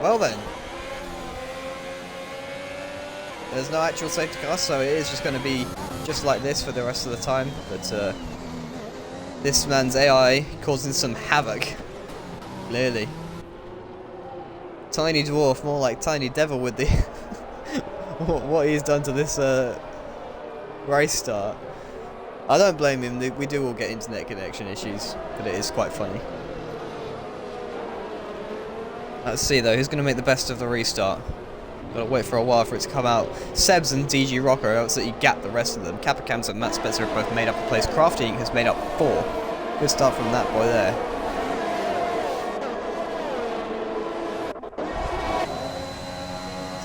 Well then. There's no actual safety car, so it is just going to be just like this for the rest of the time. But this man's AI causing some havoc. Clearly. Tiny Dwarf, more like Tiny Devil with the what he's done to this race start. I don't blame him. We do all get internet connection issues, but it is quite funny. Let's see though, who's going to make the best of the restart? Gotta wait for a while for it to come out. Sebs and DG Rocker absolutely gap the rest of them. Capicams and Matt Spencer have both made up a place. Crafty Inc. has made up 4. Good start from that boy there.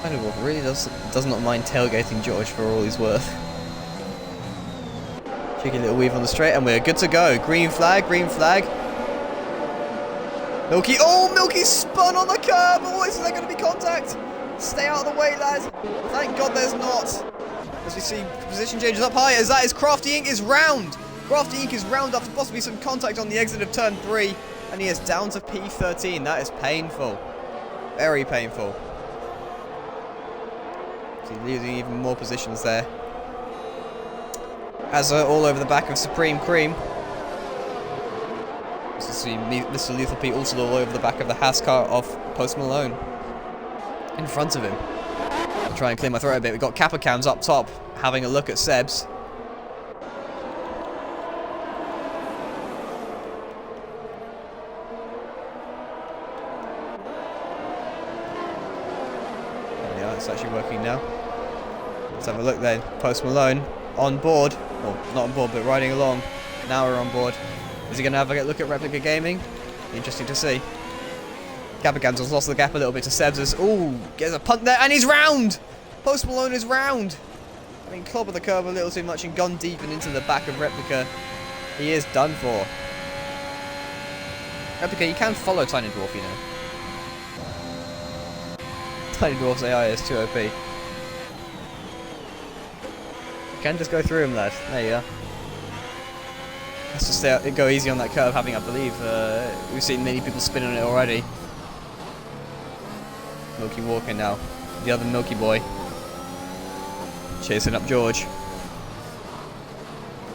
Tiny Wolf really does not mind tailgating George for all he's worth. Cheeky little weave on the straight, and we're good to go. Green flag, green flag. Milky, oh, Milky spun on the curb. Oh, is there going to be contact? Stay out of the way, lad. Thank God there's not. As we see position changes up high, as that is Crafty Inc. is round. Crafty Inc. is round after possibly some contact on the exit of turn 3. And he is down to P13. That is painful. Very painful. He's losing even more positions there. As all over the back of Supreme Cream. So see Mr. Lethal Pete also all over the back of the Haas car of Post Malone. In front of him. I'll try and clear my throat a bit. We've got Capicams up top, having a look at Sebs. Yeah, it's actually working now. Let's have a look then. Post Malone on board. Well, not on board, but riding along. Now we're on board. Is he going to have a look at Replica Gaming? Interesting to see. Capicams has lost the gap a little bit to Sebs. Ooh, gets a punt there, and he's round! Post Malone is round! I mean, clobbered the curb a little too much and gone deep and into the back of Replica. He is done for. Replica, you can follow Tiny Dwarf, you know. Tiny Dwarf's AI is too OP. You can just go through him, lad. There you are. Let's just go easy on that curve, having, I believe, we've seen many people spin on it already. Milky Walker now, the other Milky Boy, chasing up George.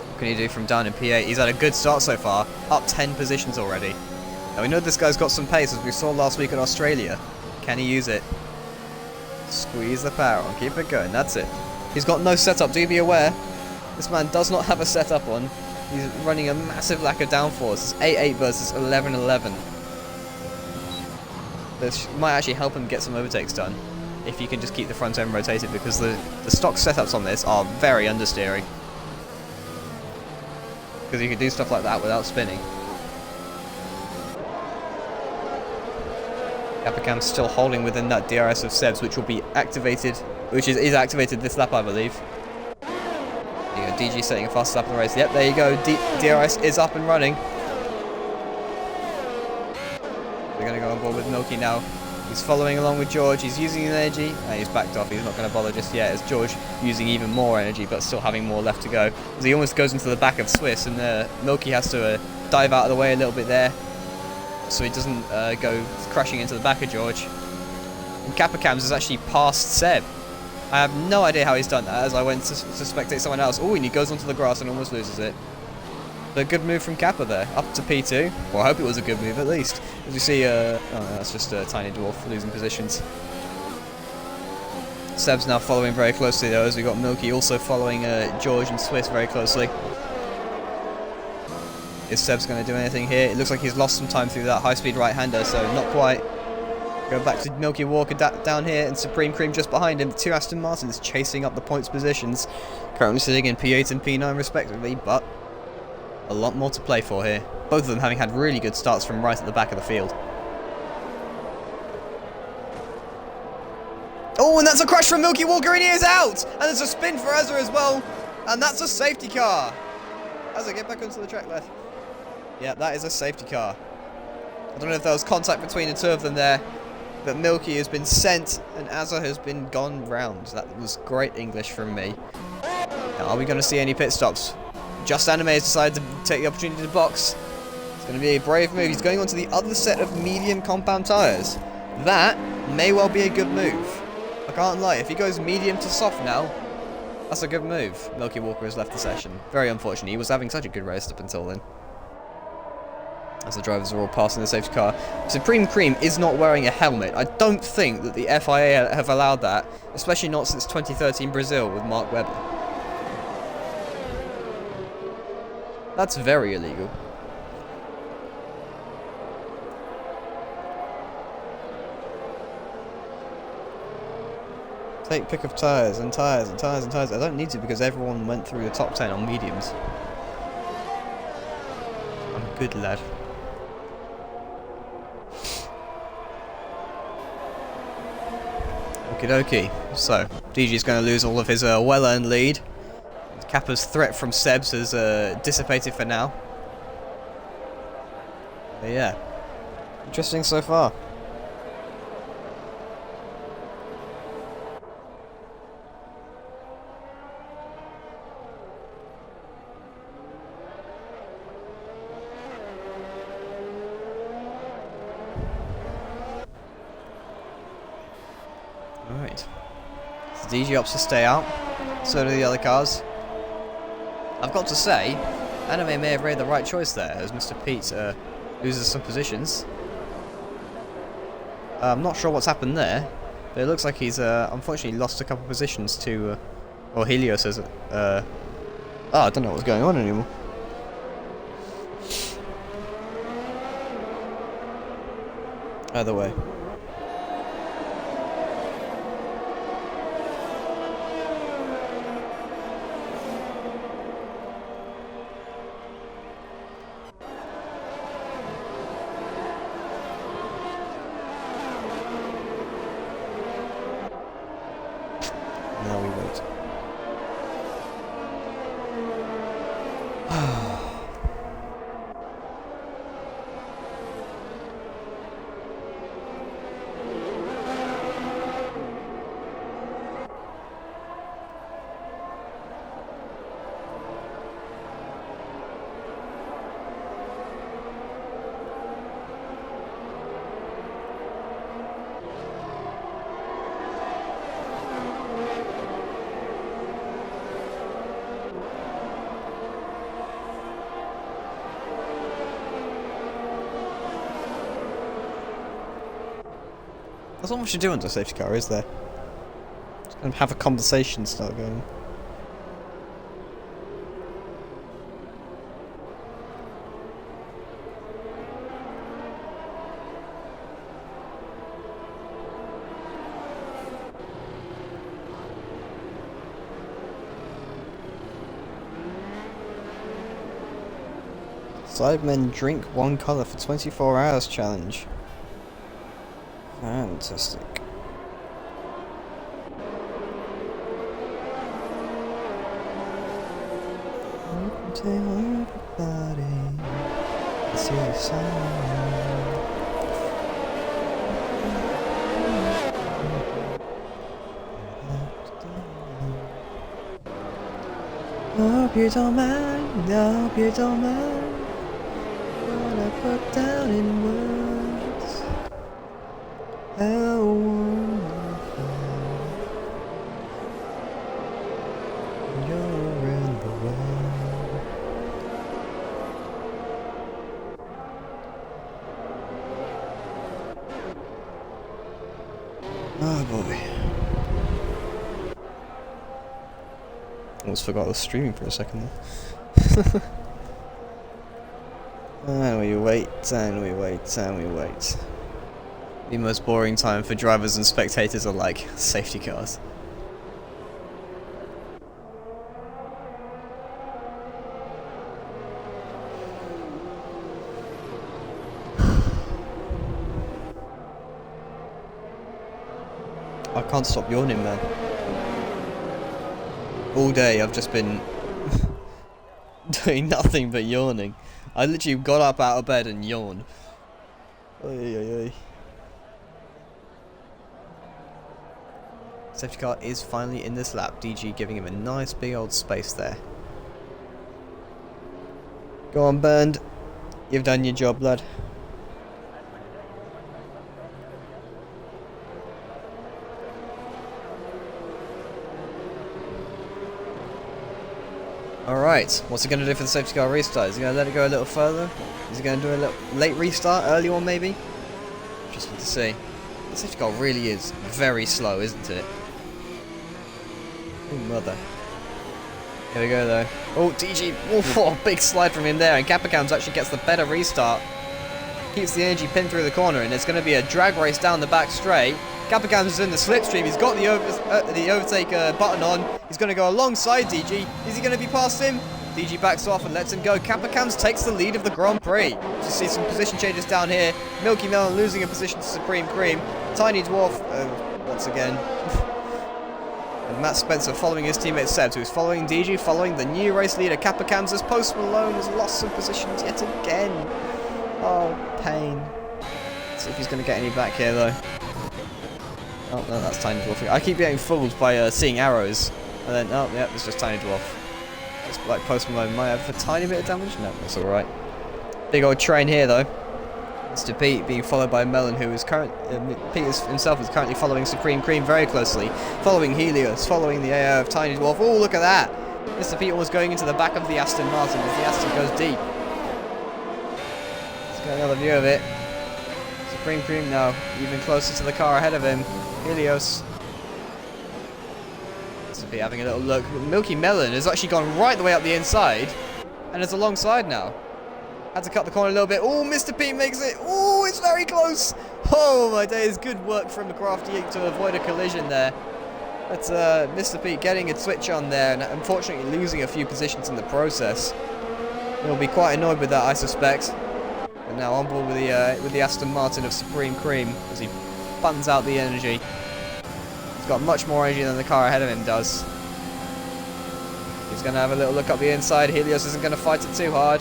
What can he do from down in P8? He's had a good start so far, up 10 positions already. Now we know this guy's got some pace, as we saw last week in Australia. Can he use it? Squeeze the power on, keep it going, that's it. He's got no setup, do be aware. This man does not have a setup on. He's running a massive lack of downforce. It's 8-8 versus 11-11. This might actually help him get some overtakes done if you can just keep the front end rotated, because the stock setups on this are very understeering. Because you can do stuff like that without spinning. Capicam's still holding within that DRS of Sebs, which will be activated, which is activated this lap, I believe. There you go, DG setting a fast lap of the race. Yep, there you go, DRS is up and running. We're going to go on board with Milky now. He's following along with George. He's using his energy. And he's backed off. He's not going to bother just yet, as George using even more energy, but still having more left to go. As he almost goes into the back of Swiss, and Milky has to dive out of the way a little bit there, so he doesn't go crashing into the back of George. And Capicams has actually passed Seb. I have no idea how he's done that, as I went to spectate someone else. Oh, and he goes onto the grass and almost loses it. A good move from Kappa there, up to P2. Well, I hope it was a good move at least. As you see, oh, that's just a Tiny Dwarf losing positions. Seb's now following very closely though, as we got Milky also following George and Swiss very closely. Is Seb's going to do anything here? It looks like he's lost some time through that high-speed right-hander, so not quite. Go back to Milky Walker down here, and Supreme Cream just behind him. 2 Aston Martins chasing up the points positions. Currently sitting in P8 and P9 respectively, but a lot more to play for here. Both of them having had really good starts from right at the back of the field. Oh, and that's a crash from Milky Walker, and he is out! And there's a spin for Ezra as well. And that's a safety car. Ezra, get back onto the track, lad. Yeah, that is a safety car. I don't know if there was contact between the two of them there, but Milky has been sent and Azza has been gone round. That was great English from me. Now, are we going to see any pit stops? Just Anime has decided to take the opportunity to box. It's going to be a brave move. He's going on to the other set of medium compound tyres. That may well be a good move. I can't lie, if he goes medium to soft now, that's a good move. Milky Walker has left the session. Very unfortunate. He was having such a good race up until then. As the drivers are all passing the safety car. Supreme Cream is not wearing a helmet. I don't think that the FIA have allowed that, especially not since 2013 Brazil with Mark Webber. That's very illegal. Take pick of tyres and tyres and tyres and tyres. I don't need to because everyone went through the top 10 on mediums. I'm a good lad. Okie dokie. So, DG's going to lose all of his well-earned lead. Kappa's threat from Sebs has dissipated for now. But yeah. Interesting so far. Alright. So DG opts to stay out. So do the other cars. I've got to say, Anime may have made the right choice there, as Mr. Pete loses some positions. I'm not sure what's happened there, but it looks like he's unfortunately lost a couple of positions to... well, Helios has... oh, I don't know what's going on anymore. Either way. Now we wait. There's not much to do under a safety car, is there? Just kind of have a conversation start going. Sidemen drink one colour for 24 hours challenge. Fantastic. Tell everybody it's your song. Hope you don't mind, hope you don't mind what I put down in words. How wonderful you're in the world. Oh boy. Almost forgot I was streaming for a second there. And we wait, and we wait, and we wait. The most boring time for drivers and spectators alike. Safety cars. I can't stop yawning, man. All day I've just been doing nothing but yawning. I literally got up out of bed and yawned. Oy, oy, oy. Safety car is finally in this lap. DG giving him a nice big old space there. Go on, Bernd. You've done your job, lad. Alright, what's he going to do for the safety car restart? Is he going to let it go a little further? Is he going to do a little late restart, early one maybe? Interesting to see. The safety car really is very slow, isn't it? Oh, mother. Here we go though. Oh, DG, oh, big slide from him there, and Capacams actually gets the better restart. Keeps the energy pinned through the corner, and it's going to be a drag race down the back straight. Capacams is in the slipstream. He's got the overtake button on. He's going to go alongside DG. Is he going to be past him? DG backs off and lets him go. Capacams takes the lead of the Grand Prix. You see some position changes down here. Milky Melon losing a position to Supreme Cream. Tiny Dwarf, once again. And Matt Spencer following his teammate Seb, who's following DG, following the new race leader Capacams, as Post Malone has lost some positions yet again. Oh, pain. Let's see if he's going to get any back here though. Oh, no, that's Tiny Dwarf. I keep getting fooled by seeing arrows. And then, oh, yeah, it's just Tiny Dwarf. Just like Post Malone might have a tiny bit of damage. No, that's alright. Big old train here, though. Mr. Pete being followed by Melon, who is Pete himself is currently following Supreme Cream very closely. Following Helios, following the AO of Tiny Dwarf. Oh, look at that! Mr. Pete was going into the back of the Aston Martin as the Aston goes deep. Let's get another view of it. Supreme Cream now, even closer to the car ahead of him. Helios. Mr. Pete having a little look. Milky Melon has actually gone right the way up the inside, and is alongside now. Had to cut the corner a little bit. Oh, Mr. Pete makes it. Oh, it's very close. Oh, my days. Good work from the Crafty to avoid a collision there. That's Mr. Pete getting a switch on there, and unfortunately losing a few positions in the process. He'll be quite annoyed with that, I suspect. But now on board with the Aston Martin of Supreme Cream as he buttons out the energy. He's got much more energy than the car ahead of him does. He's going to have a little look up the inside. Helios isn't going to fight it too hard.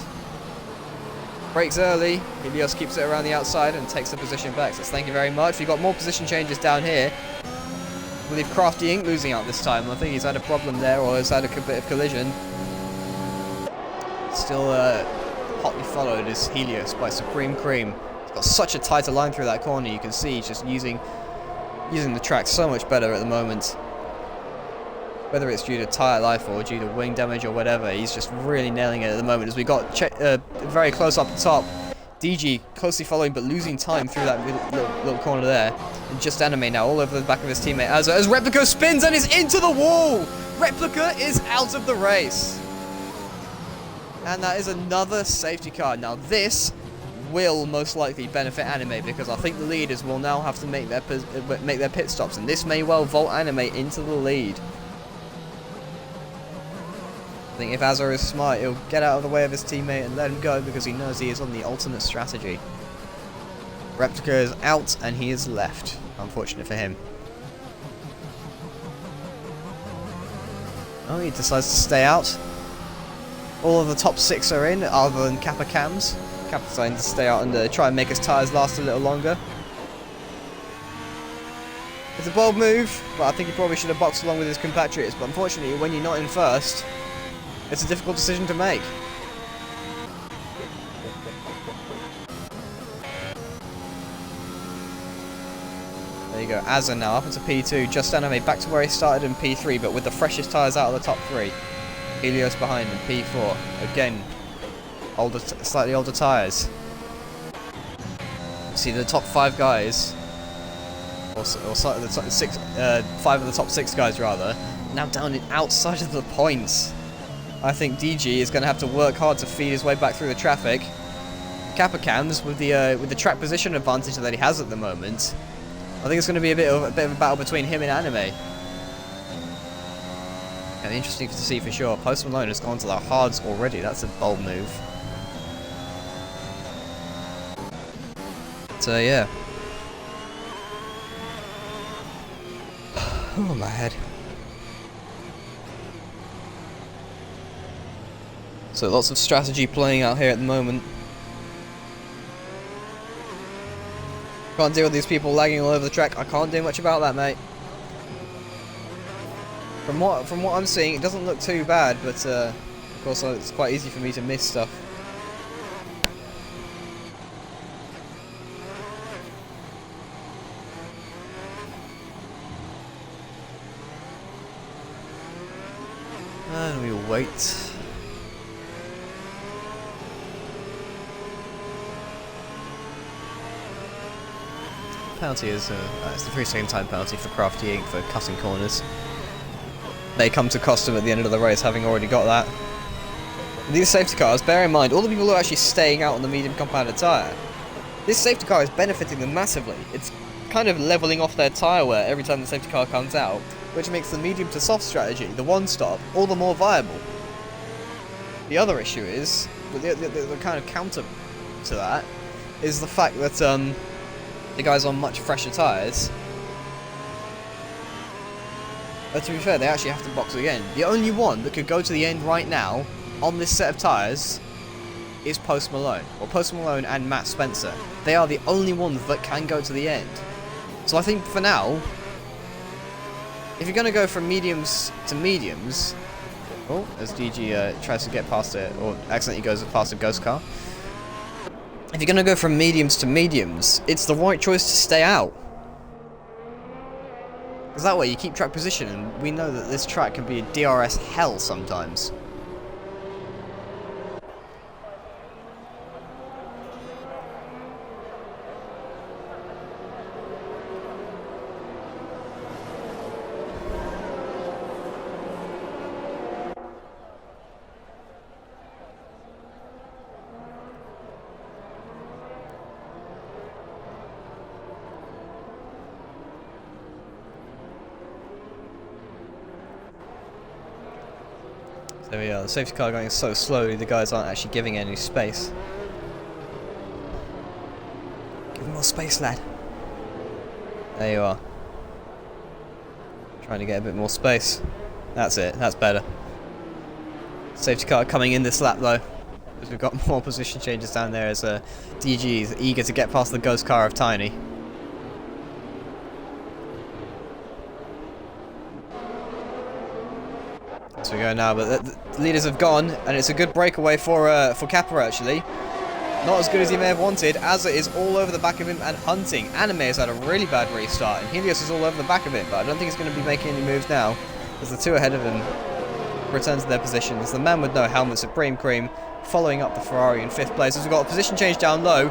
Brakes early. Helios keeps it around the outside and takes the position back. So thank you very much. We've got more position changes down here. I believe Crafty Inc. losing out this time. I think he's had a problem there, or has had a bit of collision. Still hotly followed is Helios by Supreme Cream. He's got such a tighter line through that corner. You can see he's just using the track so much better at the moment. Whether it's due to tyre life or due to wing damage or whatever, he's just really nailing it at the moment. As we got very close up the top, DG closely following but losing time through that little corner there. And just Anime now all over the back of his teammate as Replica spins and is into the wall! Replica is out of the race. And that is another safety car. Now this will most likely benefit Anime, because I think the leaders will now have to make their pit stops, and this may well vault Anime into the lead. I think if Azor is smart, he'll get out of the way of his teammate and let him go, because he knows he is on the alternate strategy. Replica is out and he is left. Unfortunate for him. Oh, he decides to stay out. All of the top 6 are in, other than Capacams. Kappa's deciding to stay out and try and make his tyres last a little longer. It's a bold move, but I think he probably should have boxed along with his compatriots. But unfortunately, when you're not in first, it's a difficult decision to make. There you go, Azza now up into P2, Just Anime back to where he started in P3, but with the freshest tyres out of the top 3. Helios behind in P4, again, slightly older tyres. See the top 5 guys, or the top 6, 5 of the top 6 guys rather, now down outside of the points. I think DG is going to have to work hard to feed his way back through the traffic. Capacams, with the track position advantage that he has at the moment, I think it's going to be a bit of a battle between him and Anime. And interesting to see for sure. Post Malone has gone to the hards already. That's a bold move. So yeah. Oh my head. So lots of strategy playing out here at the moment. Can't deal with these people lagging all over the track. I can't do much about that, mate. From what I'm seeing, it doesn't look too bad, but of course it's quite easy for me to miss stuff. And we'll wait. Penalty is it's the 3-second time penalty for Crafty Inc. for cutting corners. May come to cost him at the end of the race, having already got that. These safety cars, bear in mind, all the people who are actually staying out on the medium compounded tyre, this safety car is benefiting them massively. It's kind of levelling off their tyre wear every time the safety car comes out, which makes the medium to soft strategy, the one-stop, all the more viable. The other issue is, the kind of counter to that, is the fact that the guys on much fresher tyres, but to be fair, they actually have to box again. The only one that could go to the end right now on this set of tyres is Post Malone, or Post Malone and Matt Spencer. They are the only ones that can go to the end. So I think for now, if you're going to go from mediums to mediums, oh, as DG tries to get past it, or accidentally goes past a ghost car. If you're going to go from mediums to mediums, it's the right choice to stay out. Because that way you keep track position, and we know that this track can be a DRS hell sometimes. There we are, the safety car going so slowly, the guys aren't actually giving any space. Give them more space, lad. There you are. Trying to get a bit more space. That's it, that's better. Safety car coming in this lap though, because we've got more position changes down there as DG is eager to get past the ghost car of Tiny. So we go now, but the leaders have gone, and it's a good breakaway for Kappa actually. Not as good as he may have wanted. Azza is all over the back of him and hunting. Anime has had a really bad restart, and Helios is all over the back of it, but I don't think he's going to be making any moves now, as the two ahead of him return to their positions. The man with no helmet, Supreme Cream, following up the Ferrari in 5th place. As we've got a position change down low,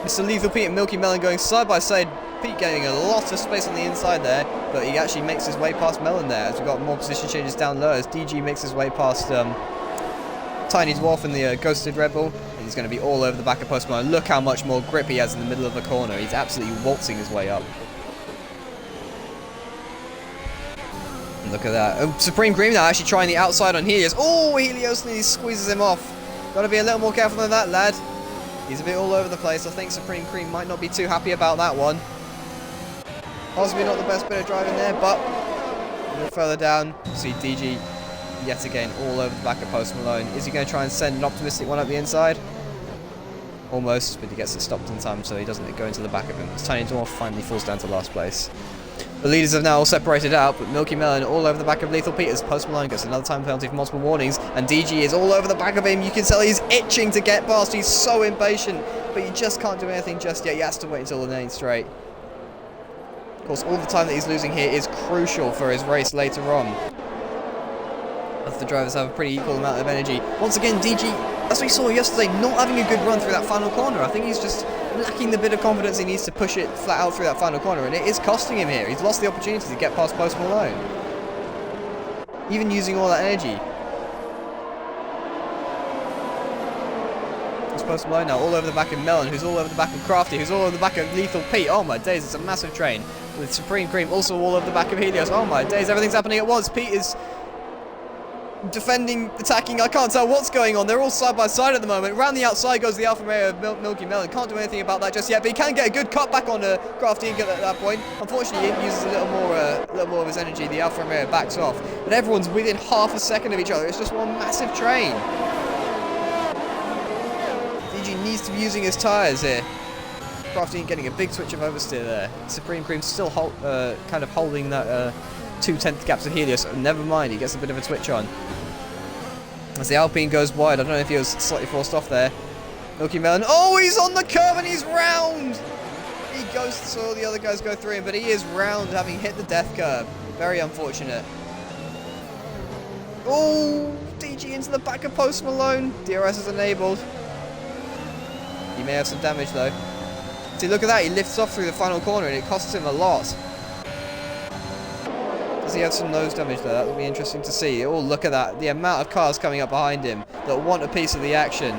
Mr. Lethal Pete and Milky Melon going side by side. Pete gaining a lot of space on the inside there, but he actually makes his way past Melon there, as we've got more position changes down low, as DG makes his way past Tiny Dwarf in the Ghosted Red Bull, and he's going to be all over the back of Post Malone. Look how much more grip he has in the middle of the corner. He's absolutely waltzing his way up. And look at that. Supreme Cream now actually trying the outside on Helios. Oh, Helios nearly squeezes him off. Got to be a little more careful than that, lad. He's a bit all over the place. I think Supreme Cream might not be too happy about that one. Possibly not the best bit of driving there, but a little further down, you see DG yet again all over the back of Post Malone. Is he going to try and send an optimistic one up the inside? Almost, but he gets it stopped in time, so he doesn't go into the back of him. As Tiny Dwarf finally falls down to last place. The leaders have now all separated out, but Milky Melon all over the back of Lethal Peters. Post Malone gets another time penalty for multiple warnings, and DG is all over the back of him. You can tell he's itching to get past. He's so impatient, but you just can't do anything just yet. He has to wait until the 9th straight. Of course, all the time that he's losing here is crucial for his race later on, as the drivers have a pretty equal amount of energy. Once again, DG, as we saw yesterday, not having a good run through that final corner. I think he's just lacking the bit of confidence he needs to push it flat out through that final corner, and it is costing him here. He's lost the opportunity to get past Post Malone, even using all that energy. It's Post Malone now all over the back of Melon, who's all over the back of Crafty, who's all over the back of Lethal Pete. Oh my days, it's a massive train. With Supreme Cream also all over the back of Helios. Oh my days, everything's happening at once. Pete is defending, attacking, I can't tell what's going on. They're all side by side at the moment. Around the outside goes the Alfa Romeo of Milky Melon. Can't do anything about that just yet, but he can get a good cut back on Crafty at that point. Unfortunately, he uses a little more of his energy. The Alfa Romeo backs off, but everyone's within half a second of each other. It's just one massive train. DG needs to be using his tyres here. Crafty getting a big switch of oversteer there. Supreme Cream still kind of holding that 2/10 gap to Helios. Never mind, he gets a bit of a twitch on. As the Alpine goes wide, I don't know if he was slightly forced off there. Milky Melon, oh, he's on the curve and he's round! He goes, so the other guys go through him, but he is round, having hit the death curve. Very unfortunate. Oh, DG into the back of Post Malone. DRS is enabled. He may have some damage though. See, look at that, he lifts off through the final corner and it costs him a lot. Does he have some nose damage though? That would be interesting to see. Oh, look at that, the amount of cars coming up behind him that want a piece of the action.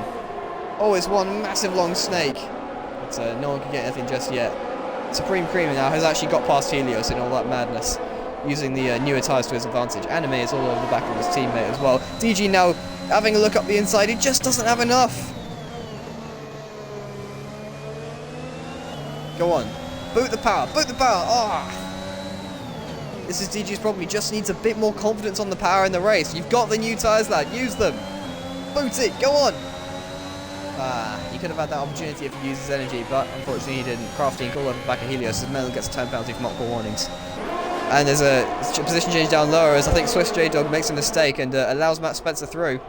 Oh, it's one massive long snake. But no one can get anything just yet. Supreme Cream now has actually got past Helios in all that madness, using the newer tyres to his advantage. Anime is all over the back of his teammate as well. DG now having a look up the inside, he just doesn't have enough. Go on, boot the power, boot the power. Ah, this is DG's problem. He just needs a bit more confidence on the power in the race. You've got the new tyres, lad, use them. Boot it, go on. Ah, he could have had that opportunity if he used his energy, but unfortunately he didn't. Crafty all over the back of Helios. His Melon gets a time penalty for multiple warnings. And there's a position change down lower as I think Swiss J-Dog makes a mistake and allows Matt Spencer through.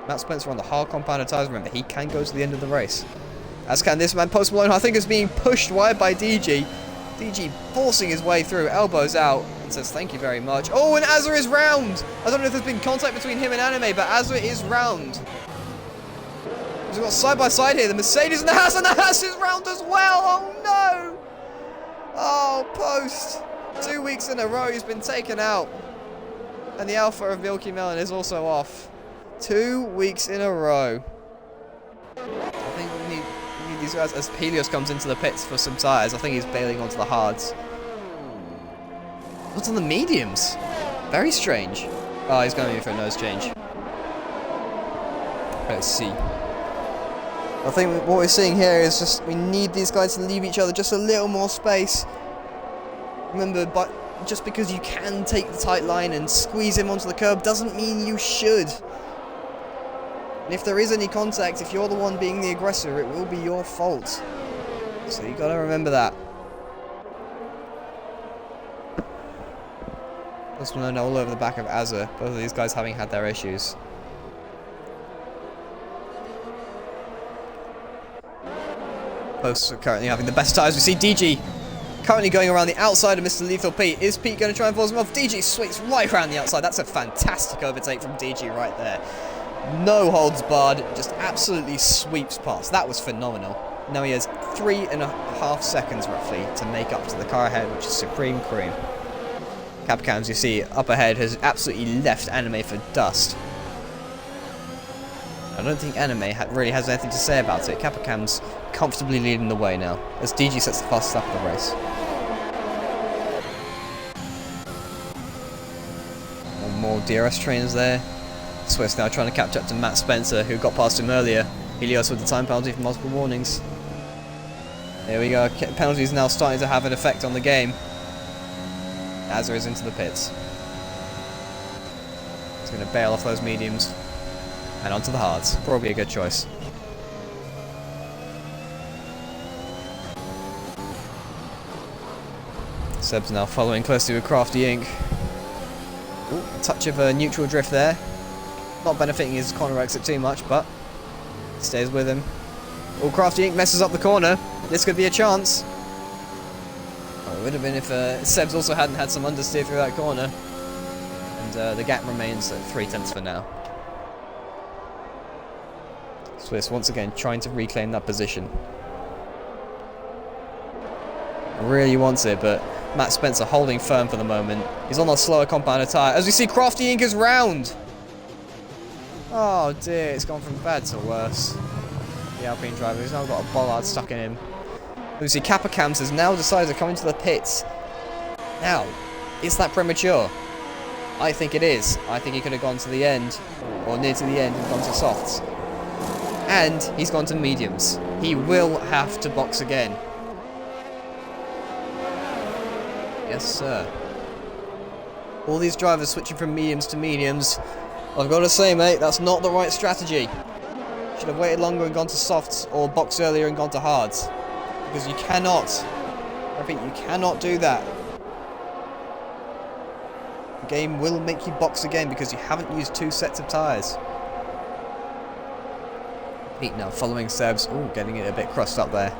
Matt Spencer on the hard compounded tyres, remember, he can go to the end of the race. As can this man, Post Malone, I think is being pushed wide by DG. DG forcing his way through, elbows out, and says thank you very much. Oh, and Azza is round! I don't know if there's been contact between him and Anime, but Azza is round. We've got side by side here, the Mercedes and the Haas is round as well! Oh no! Oh, Post. 2 weeks in a row he's been taken out. And the Alpha of Milky Melon is also off. 2 weeks in a row. I think we need these guys as Helios comes into the pits for some tyres. I think he's bailing onto the hards. What's on the mediums? Very strange. Oh, he's going in for a nose change. Let's see. I think what we're seeing here is just we need these guys to leave each other just a little more space. Remember, but just because you can take the tight line and squeeze him onto the curb doesn't mean you should. And if there is any contact, if you're the one being the aggressor, it will be your fault. So you gotta remember that. Post Malone all over the back of Azza. Both of these guys having had their issues. Posts are currently having the best tyres. We see DG currently going around the outside of Mr. Lethal Pete. Is Pete going to try and force him off? DG sweeps right around the outside. That's a fantastic overtake from DG right there. No holds barred, just absolutely sweeps past. That was phenomenal. Now he has 3.5 seconds roughly to make up to the car ahead, which is Supreme Cream. Capcams, you see, up ahead has absolutely left Anime for dust. I don't think Anime really has anything to say about it. Capcam's comfortably leading the way now, as DG sets the fastest lap of the race. More DRS trainers there. Swiss now trying to catch up to Matt Spencer, who got past him earlier. Helios with the time penalty for multiple warnings. There we go. Penalties now starting to have an effect on the game. Azza is into the pits. He's going to bail off those mediums. And onto the hards. Probably a good choice. Seb's now following closely with Crafty Inc. Ooh, a touch of a neutral drift there. Not benefiting his corner exit too much, but stays with him. Oh, Crafty Inc. messes up the corner. This could be a chance. Oh, it would have been if Seb's also hadn't had some understeer through that corner. And the gap remains at 3/10 for now. Swiss once again trying to reclaim that position. Really wants it, but Matt Spencer holding firm for the moment. He's on a slower compounded tyre. As we see, Crafty Inc. is round. Oh dear, it's gone from bad to worse. The Alpine driver has now got a bollard stuck in him. We see Capacams has now decided to come into the pits. Now, is that premature? I think it is. I think he could have gone to the end, or near to the end, and gone to softs. And he's gone to mediums. He will have to box again. Yes, sir. All these drivers switching from mediums to mediums. I've got to say, mate, that's not the right strategy. Should have waited longer and gone to softs, or boxed earlier and gone to hards. Because you cannot, I repeat, you cannot do that. The game will make you box again because you haven't used 2 sets of tyres. Pete now following Seb's. Ooh, getting it a bit crossed up there.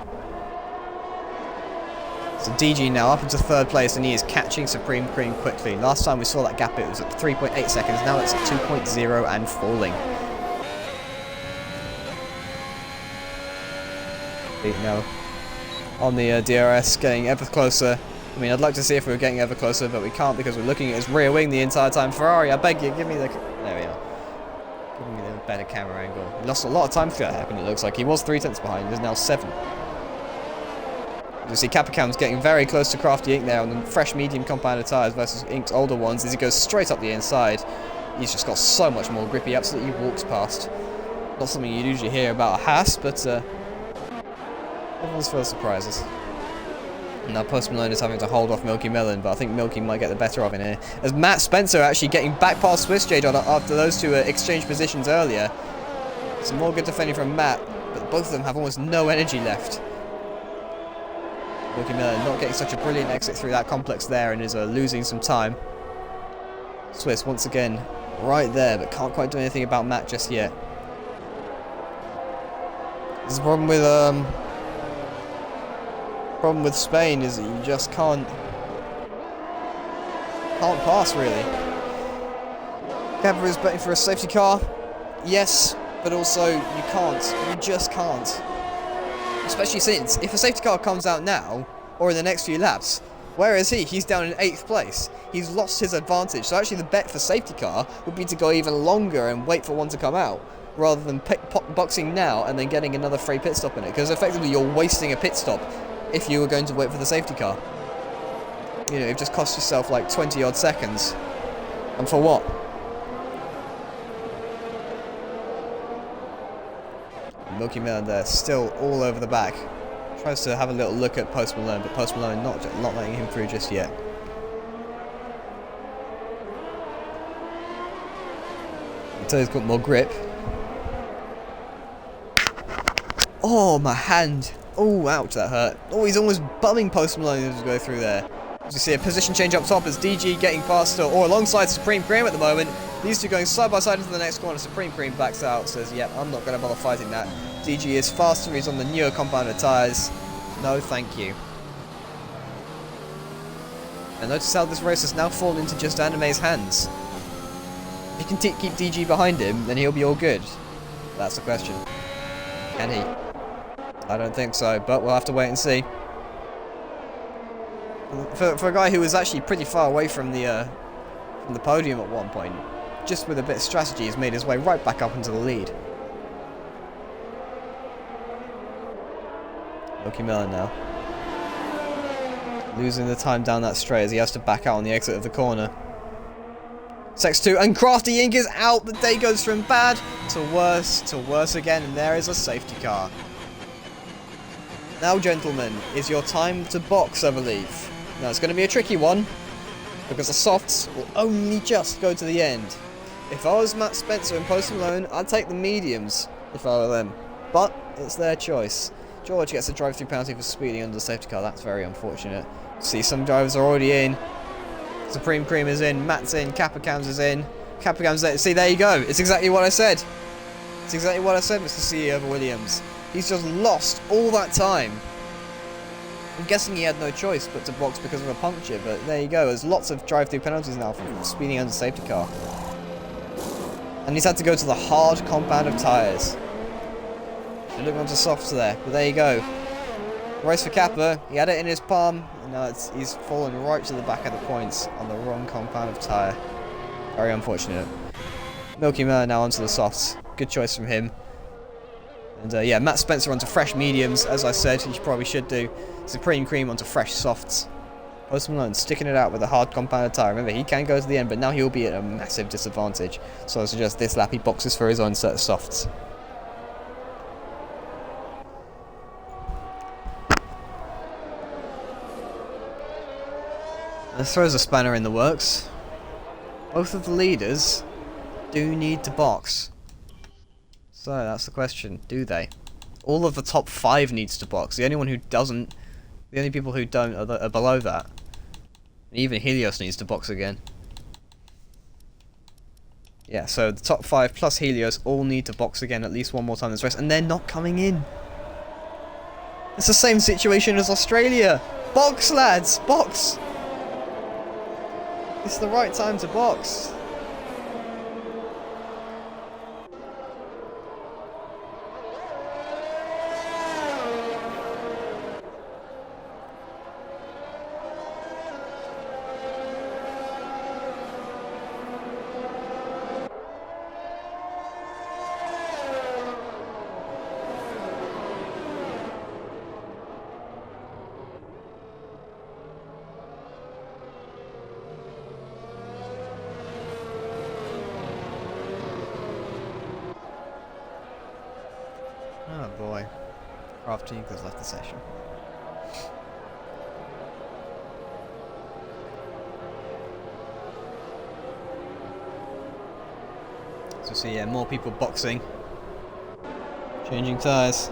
So DG now up into 3rd place, and he is catching Supreme Cream quickly. Last time we saw that gap, it was at 3.8 seconds. Now it's at 2.0 and falling. Pete now on the DRS, getting ever closer. I mean, I'd like to see if we were getting ever closer, but we can't because we're looking at his rear wing the entire time. Ferrari, I beg you, give me the... There we are. Give me the better camera angle. He lost a lot of time for that to happen, it looks like. He was 3 tenths behind, he's now 7. You see Capicam's getting very close to Crafty Ink there on the fresh medium compounded tyres versus Ink's older ones as he goes straight up the inside. He's just got so much more grip, he absolutely walks past. Not something you'd usually hear about a Haas, but everyone's first surprises. Now Post Malone is having to hold off Milky Melon, but I think Milky might get the better of it here. As Matt Spencer actually getting back past Swiss Jade after those two exchanged positions earlier. Some more good defending from Matt, but both of them have almost no energy left. Milky Melon not getting such a brilliant exit through that complex there and is losing some time. Swiss once again right there, but can't quite do anything about Matt just yet. There's a problem with Spain is that you just can't pass really. Gabba is betting for a safety car. Yes, but also you can't. You just can't. Especially since if a safety car comes out now or in the next few laps, where is he? He's down in 8th place. He's lost his advantage. So actually the bet for safety car would be to go even longer and wait for one to come out, rather than boxing now and then getting another free pit stop in it, because effectively you're wasting a pit stop if you were going to wait for the safety car. You know, it just cost yourself like 20 odd seconds. And for what? Milky Melon there, still all over the back. Tries to have a little look at Post Malone, but Post Malone not letting him through just yet. Until he's got more grip. Oh, my hand. Oh, ouch, that hurt. Oh, he's almost bumming Post Malone as we go through there. As you see a position change up top as DG getting faster, or alongside Supreme Cream at the moment. These two going side by side into the next corner. Supreme Cream backs out, says, yep, I'm not going to bother fighting that. DG is faster, he's on the newer compounded tyres. No, thank you. And notice how this race has now fallen into just Anime's hands. If he can keep DG behind him, then he'll be all good. That's the question. Can he? I don't think so, but we'll have to wait and see. For a guy who was actually pretty far away from the podium at one point, just with a bit of strategy, he's made his way right back up into the lead. Milky Melon now. Losing the time down that straight as he has to back out on the exit of the corner. Sex 2 and Crafty Ink is out. The day goes from bad to worse again, and there is a safety car. Now, gentlemen, is your time to box, I believe. Now, it's going to be a tricky one, because the softs will only just go to the end. If I was Matt Spencer and Post Malone, I'd take the mediums, if I were them. But, it's their choice. George gets a drive-through penalty for speeding under the safety car. That's very unfortunate. See, some drivers are already in. Supreme Cream is in, Matt's in, Capicams is in. Capicams there. See, there you go. It's exactly what I said. It's exactly what I said, Mr. CEO of Williams. He's just lost all that time. I'm guessing he had no choice but to box because of a puncture, but there you go. There's lots of drive-through penalties now for speeding under safety car. And he's had to go to the hard compound of tyres. Should have gone to softs there, but there you go. Race for Kappa. He had it in his palm, and now he's fallen right to the back of the points on the wrong compound of tyre. Very unfortunate. Milky Melon now onto the softs. Good choice from him. And yeah, Matt Spencer onto fresh mediums, as I said, he probably should do. Supreme Cream onto fresh softs. Post Malone sticking it out with a hard compounded tyre. Remember, he can go to the end, but now he'll be at a massive disadvantage. So I suggest this lap he boxes for his own set of softs. This throws a spanner in the works. Both of the leaders do need to box. So that's the question. Do they? All of the top 5 needs to box. The only one who doesn't, the only people who don't are below that. And even Helios needs to box again. Yeah, so the top 5 plus Helios all need to box again at least one more time this race, and they're not coming in. It's the same situation as Australia. Box, lads, box. It's the right time to box. Oh boy. Craft Eagles left the session. So see, yeah, more people boxing. Changing tyres.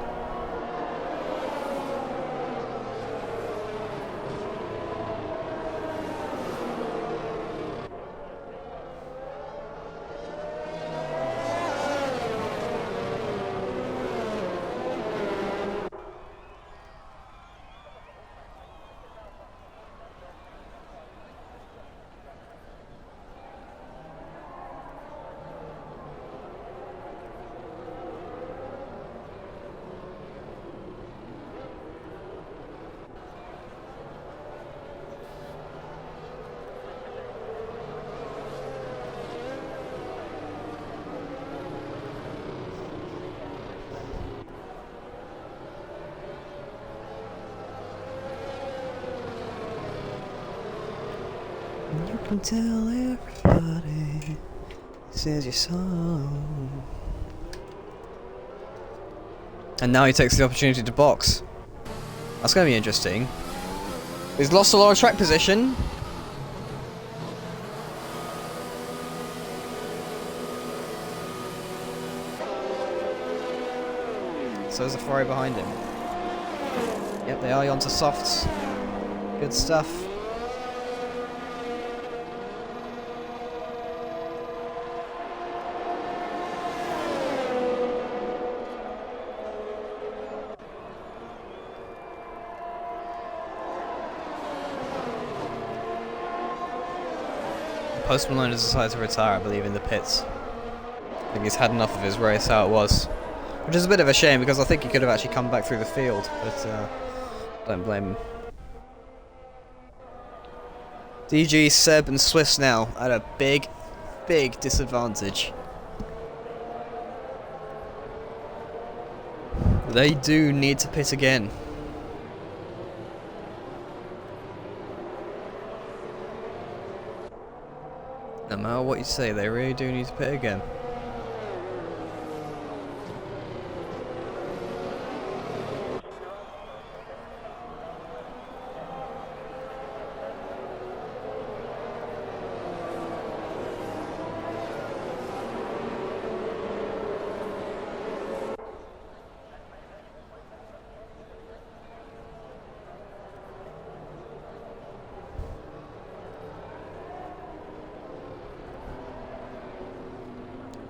You can tell everybody this is your song. And now he takes the opportunity to box. That's going to be interesting. He's lost a lot of track position. So there's a Ferrari behind him. Yep, they are onto softs. Good stuff. Post Malone has decided to retire, I believe, in the pits. I think he's had enough of his race, how it was. Which is a bit of a shame, because I think he could have actually come back through the field, but don't blame him. DG, Seb and Swiss now at a big, big disadvantage. They do need to pit again. No matter what you say, they really do need to pit again.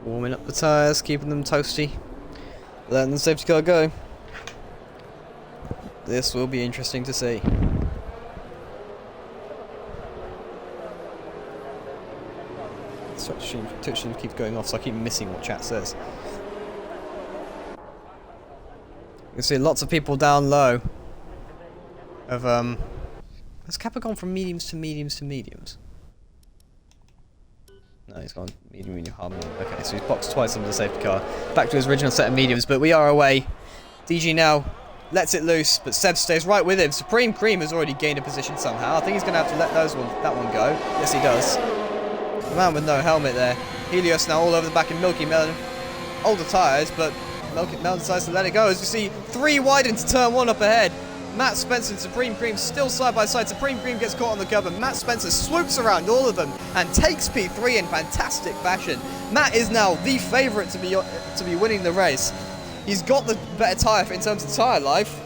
Warming up the tyres, keeping them toasty, letting the safety car go. This will be interesting to see. Twitch keeps going off, so I keep missing what chat says. You can see lots of people down low have has Kappa gone from mediums to mediums to mediums? No, he's gone medium, hard medium. Okay, so he's boxed twice under the safety car. Back to his original set of mediums, but we are away. DG now lets it loose, but Seb stays right with him. Supreme Cream has already gained a position somehow. I think he's going to have to let that one go. Yes, he does. The man with no helmet there. Helios now all over the back of Milky Melon. Older tyres, but Milky Melon decides to let it go. As we see 3 wide into turn 1 up ahead. Matt Spencer and Supreme Cream still side by side. Supreme Cream gets caught on the curb and Matt Spencer swoops around all of them and takes P3 in fantastic fashion. Matt is now the favourite to be winning the race. He's got the better tyre in terms of tyre life.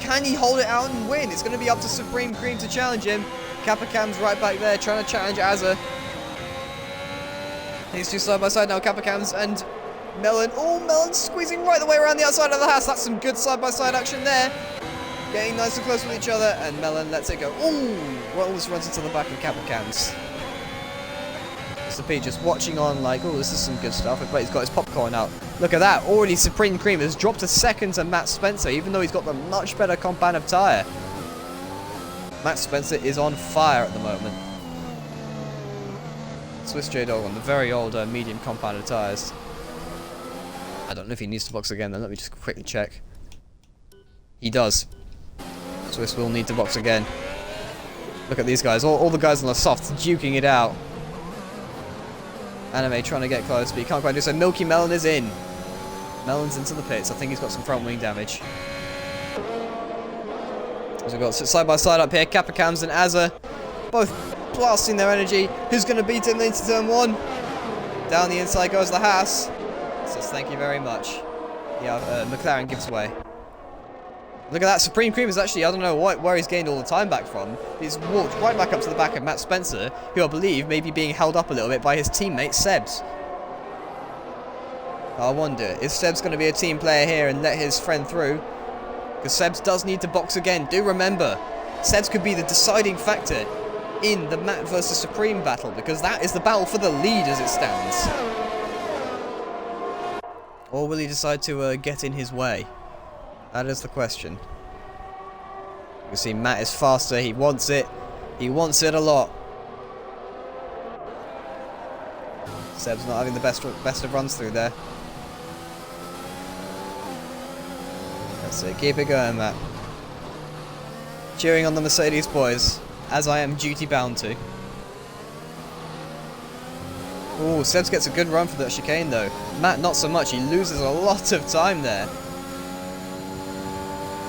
Can he hold it out and win? It's going to be up to Supreme Cream to challenge him. Kappa Cam's right back there trying to challenge Azza. These two side by side now, Kappa Cam's and Melon. Oh, Melon squeezing right the way around the outside of the house. That's some good side by side action there. Getting nice and close with each other, and Melon lets it go. Ooh, almost runs into the back of Kappa Cam's. Mr. P just watching on like, oh, this is some good stuff. But he's got his popcorn out. Look at that. Already Supreme Cream has dropped a second to Matt Spencer, even though he's got the much better compound of tyre. Matt Spencer is on fire at the moment. Swiss J-Dog on the very old medium compounded tyres. I don't know if he needs to box again then. Let me just quickly check. He does. Swiss will need to box again. Look at these guys. All the guys on the softs duking it out. Anime trying to get close, but he can't quite do so. Milky Melon is in. Melon's into the pits. I think he's got some front wing damage. So we've got side by side up here. Kappa Cams and Azza both blasting their energy. Who's going to beat him into turn one? Down the inside goes the Haas. Says thank you very much. Yeah, McLaren gives way. Look at that. Supreme Cream is actually, I don't know where he's gained all the time back from. He's walked right back up to the back of Matt Spencer, who I believe may be being held up a little bit by his teammate Sebs. I wonder, is Sebs going to be a team player here and let his friend through? Because Sebs does need to box again. Do remember, Sebs could be the deciding factor in the Matt versus Supreme battle, because that is the battle for the lead as it stands. Or will he decide to get in his way? That is the question. You can see Matt is faster. He wants it. He wants it a lot. Seb's not having the best of runs through there. That's it. Keep it going, Matt. Cheering on the Mercedes boys, as I am duty bound to. Ooh, Sebs gets a good run for that chicane though. Matt not so much. He loses a lot of time there.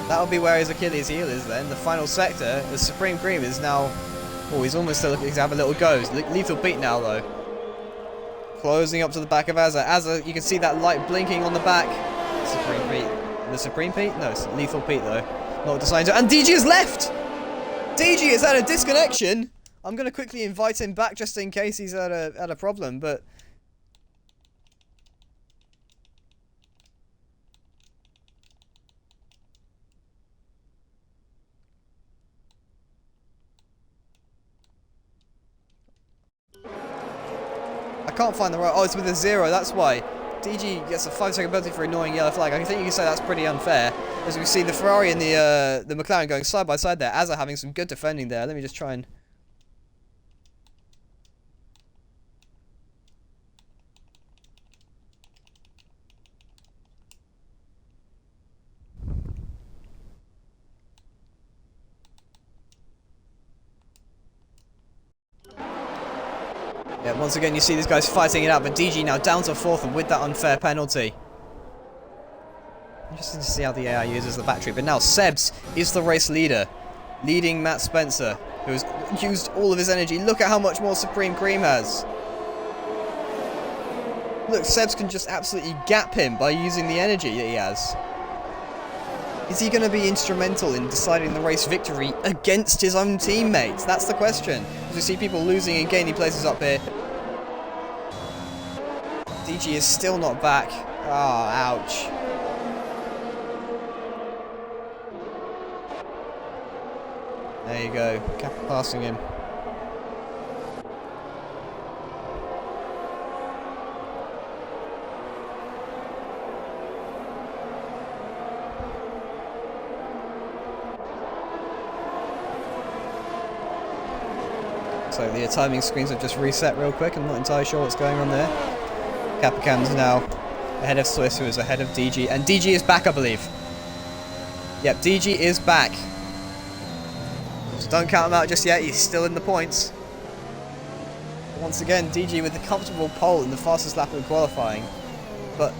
That'll be where his Achilles heel is then. The final sector, the Supreme Cream is now... Oh, he's almost looking to have a little go. Lethal beat now though. Closing up to the back of Azza. Azza, you can see that light blinking on the back. Supreme Pete. The Supreme Pete? No, it's Lethal Pete though. Not deciding to... And DG has left! DG has had a disconnection! I'm going to quickly invite him back just in case he's had a problem, but... I can't find the right... Oh, it's with a 0, that's why. DG gets a 5-second penalty for ignoring yellow flag. I think you can say that's pretty unfair. As we see the Ferrari and the McLaren going side by side there. Azza having some good defending there. Let me just try and... Yeah, once again you see these guys fighting it out, but DG now down to 4th and with that unfair penalty. Interesting to see how the AI uses the battery, but now Sebs is the race leader, leading Matt Spencer, who has used all of his energy. Look at how much more Supreme Cream has. Look, Sebs can just absolutely gap him by using the energy that he has. Is he going to be instrumental in deciding the race victory against his own teammates? That's the question. As we see people losing and gaining places up here. DG is still not back. Ah, oh, ouch. There you go. Kappa passing him. So the timing screens have just reset real quick. I'm not entirely sure what's going on there. Kappa Cam's now ahead of Swiss, who is ahead of DG. And DG is back, I believe. Yep, DG is back. So don't count him out just yet. He's still in the points. Once again, DG with a comfortable pole in the fastest lap of qualifying. But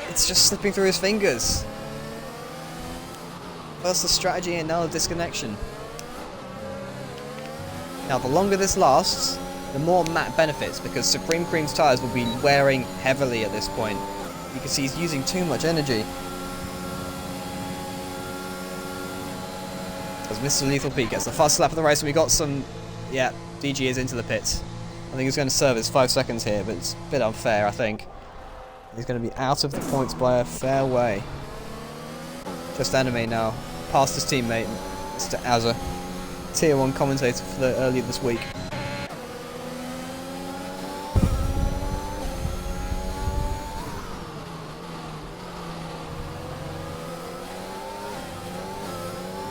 it's just slipping through his fingers. First the strategy and now the disconnection. Now the longer this lasts, the more Matt benefits, because Supreme Cream's tyres will be wearing heavily at this point. You can see he's using too much energy. As Mr. Lethal Pete gets the fast lap of the race, and we got some... Yeah, DG is into the pits. I think he's going to serve his 5 seconds here, but it's a bit unfair, I think. He's going to be out of the points by a fair way. Just Anime now, past his teammate, Mr. Azza, Tier 1 commentator for the earlier this week.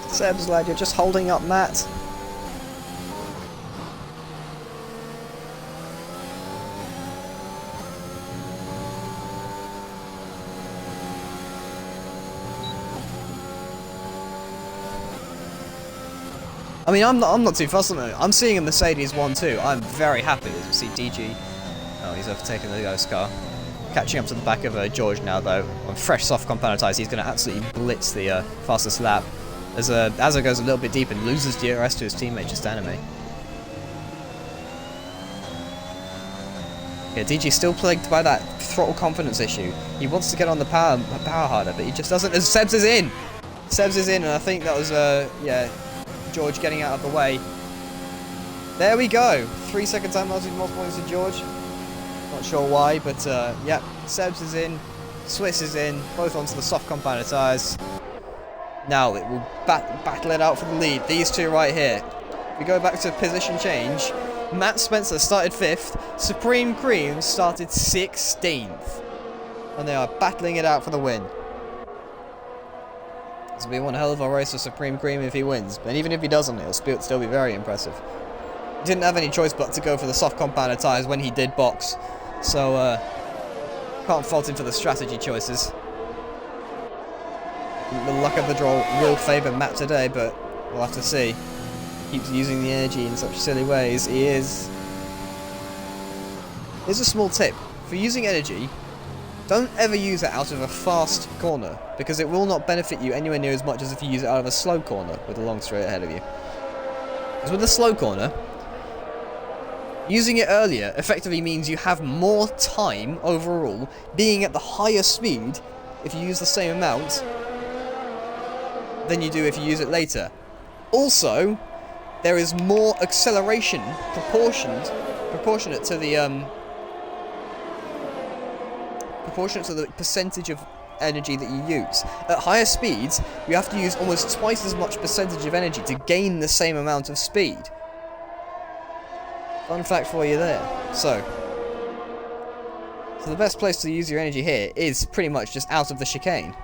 Seb's lad, you're just holding up Matt. I mean, I'm not too fussed on it. I'm seeing a Mercedes 1-2. I'm very happy as we see DG. Oh, he's overtaken the guy's car. Catching up to the back of George now, though. On fresh soft compound tyres, he's going to absolutely blitz the fastest lap. As Azza goes a little bit deep and loses DRS to his teammate, Just Anime. Yeah, DG still plagued by that throttle confidence issue. He wants to get on the power harder, but he just doesn't. As Sebs is in! Sebs is in, and I think that was, yeah, George getting out of the way. There we go! 3 second time penalty, more points to George. Not sure why, but, yeah, Sebs is in, Swiss is in, both onto the soft compounded tyres. Now it will battle it out for the lead. These two right here. If we go back to position change, Matt Spencer started 5th, Supreme Cream started 16th. And they are battling it out for the win. This will be one hell of a race for Supreme Cream if he wins. But even if he doesn't, it'll still be very impressive. He didn't have any choice but to go for the soft compounded tyres when he did box. So, can't fault him for the strategy choices. The luck of the draw will favour Matt today, but we'll have to see. Keeps using the energy in such silly ways. He is... Here's a small tip. For using energy, don't ever use it out of a fast corner, because it will not benefit you anywhere near as much as if you use it out of a slow corner with a long straight ahead of you. Because with a slow corner, using it earlier effectively means you have more time overall being at the higher speed if you use the same amount than you do if you use it later. Also, there is more acceleration proportionate to the percentage of energy that you use. At higher speeds, you have to use almost twice as much percentage of energy to gain the same amount of speed. Fun fact for you there. So the best place to use your energy here is pretty much just out of the chicane.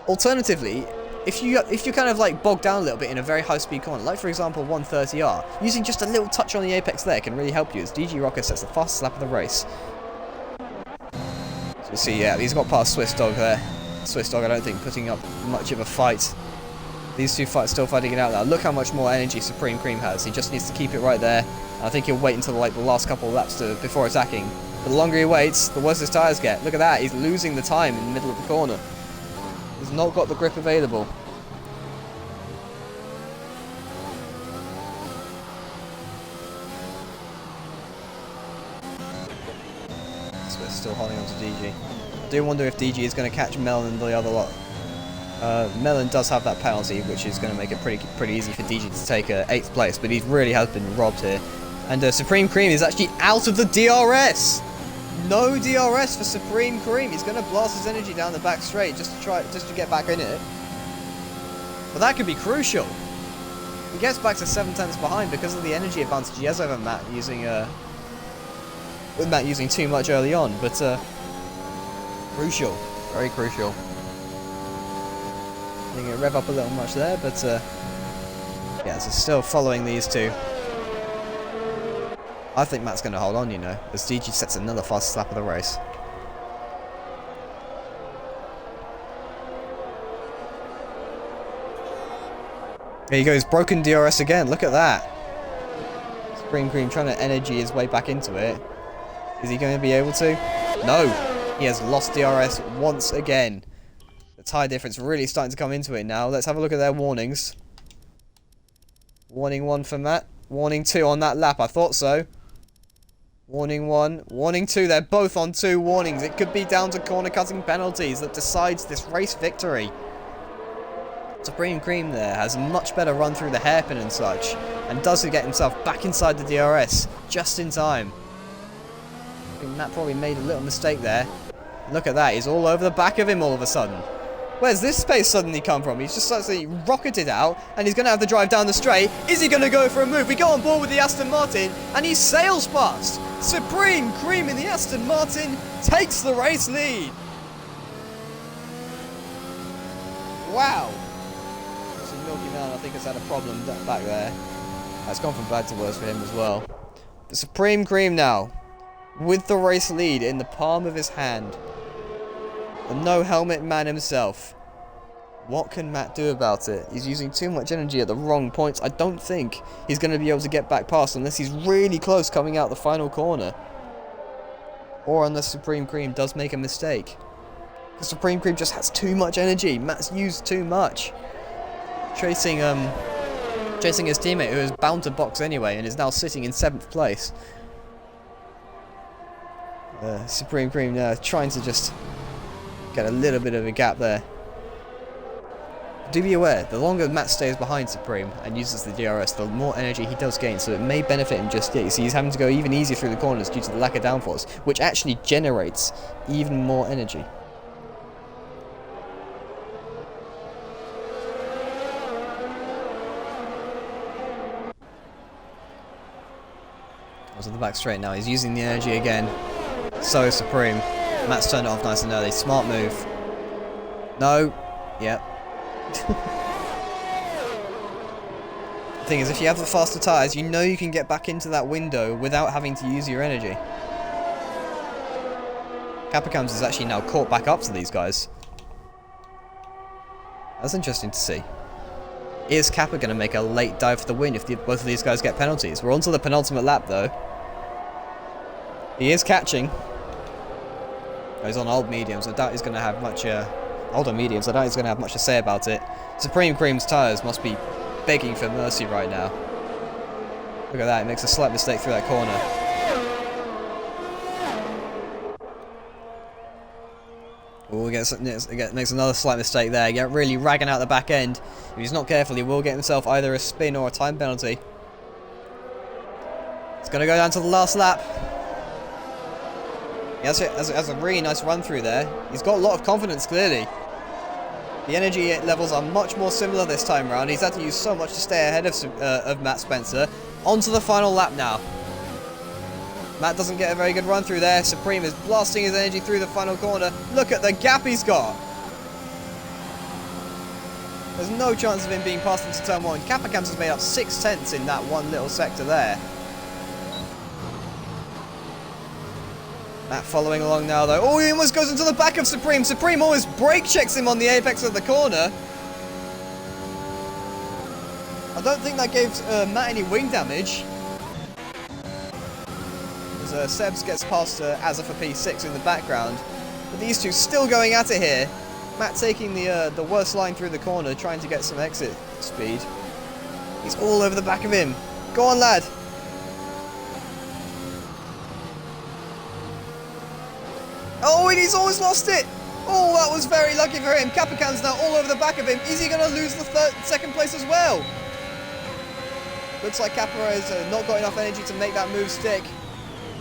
Alternatively, if you're kind of like bogged down a little bit in a very high speed corner, like for example 130R, using just a little touch on the apex there can really help you, as DG Rocker sets the fastest lap of the race. So you see, yeah, he's got past Swiss Dog there. Swiss Dog, I don't think, putting up much of a fight. These two still fighting it out now. Look how much more energy Supreme Cream has. He just needs to keep it right there. And I think he'll wait until like the last couple of laps before attacking. But the longer he waits, the worse his tyres get. Look at that, he's losing the time in the middle of the corner. He's not got the grip available. So we're still holding on to DG. I do wonder if DG is going to catch Melon and the other lot. Melon does have that penalty, which is going to make it pretty easy for DG to take 8th place, but he really has been robbed here. And Supreme Cream is actually out of the DRS! No DRS for Supreme Cream. He's going to blast his energy down the back straight just to get back in it. But that could be crucial. He gets back to 7/10 behind because of the energy advantage he has over Matt using too much early on. But crucial, very crucial. I think it rev up a little much there, but yeah, so still following these two. I think Matt's going to hold on, you know, as DG sets another fast lap of the race. There he goes, broken DRS again, look at that. Supreme Cream trying to energy his way back into it. Is he going to be able to? No, he has lost DRS once again. The tyre difference really starting to come into it now. Let's have a look at their warnings. Warning 1 for Matt. Warning 2 on that lap. I thought so. Warning 1. Warning 2. They're both on 2 warnings. It could be down to corner cutting penalties that decides this race victory. Supreme Cream there has a much better run through the hairpin and such, and does get himself back inside the DRS just in time. I think Matt probably made a little mistake there. Look at that, he's all over the back of him all of a sudden. Where's this space suddenly come from? He's just suddenly rocketed out, and he's going to have to drive down the straight. Is he going to go for a move? We go on board with the Aston Martin, and he sails past. Supreme Cream in the Aston Martin takes the race lead. Wow. Milky Man, I think, has had a problem back there. It's gone from bad to worse for him as well. But Supreme Cream now, with the race lead in the palm of his hand. The no helmet man himself. What can Matt do about it? He's using too much energy at the wrong points. I don't think he's going to be able to get back past unless he's really close coming out the final corner. Or unless Supreme Cream does make a mistake. Because Supreme Cream just has too much energy. Matt's used too much. Chasing his teammate who is bound to box anyway and is now sitting in 7th place. Supreme Cream now trying to just get a little bit of a gap there. Do be aware, the longer Matt stays behind Supreme and uses the DRS, the more energy he does gain, so it may benefit him just yet. You see, he's having to go even easier through the corners due to the lack of downforce, which actually generates even more energy. On the back straight now, he's using the energy again. So Supreme. Matt's turned it off nice and early. Smart move. No. Yep. The thing is, if you have the faster tyres, you know you can get back into that window without having to use your energy. Capicams is actually now caught back up to these guys. That's interesting to see. Is Kappa going to make a late dive for the win if both of these guys get penalties? We're on to the penultimate lap though. He is catching. He's on old mediums. I doubt he's going to have much... older mediums. I doubt he's going to have much to say about it. Supreme Cream's tyres must be begging for mercy right now. Look at that. He makes a slight mistake through that corner. Oh, makes another slight mistake there. Really ragging out the back end. If he's not careful, he will get himself either a spin or a time penalty. It's going to go down to the last lap. He has a really nice run through there. He's got a lot of confidence, clearly. The energy levels are much more similar this time around. He's had to use so much to stay ahead of Matt Spencer. On to the final lap now. Matt doesn't get a very good run through there. Supreme is blasting his energy through the final corner. Look at the gap he's got. There's no chance of him being passed into turn 1. Capicams has made up 6/10 in that one little sector there. Matt following along now though. Oh, he almost goes into the back of Supreme. Supreme always brake checks him on the apex of the corner. I don't think that gave Matt any wing damage. As Sebs gets past Azza for P6 in the background. But these two still going at it here. Matt taking the worst line through the corner, trying to get some exit speed. He's all over the back of him. Go on, lad. Oh, and he's almost lost it. Oh, that was very lucky for him. Capican's now all over the back of him. Is he going to lose the second place as well? Looks like Kappa has not got enough energy to make that move stick.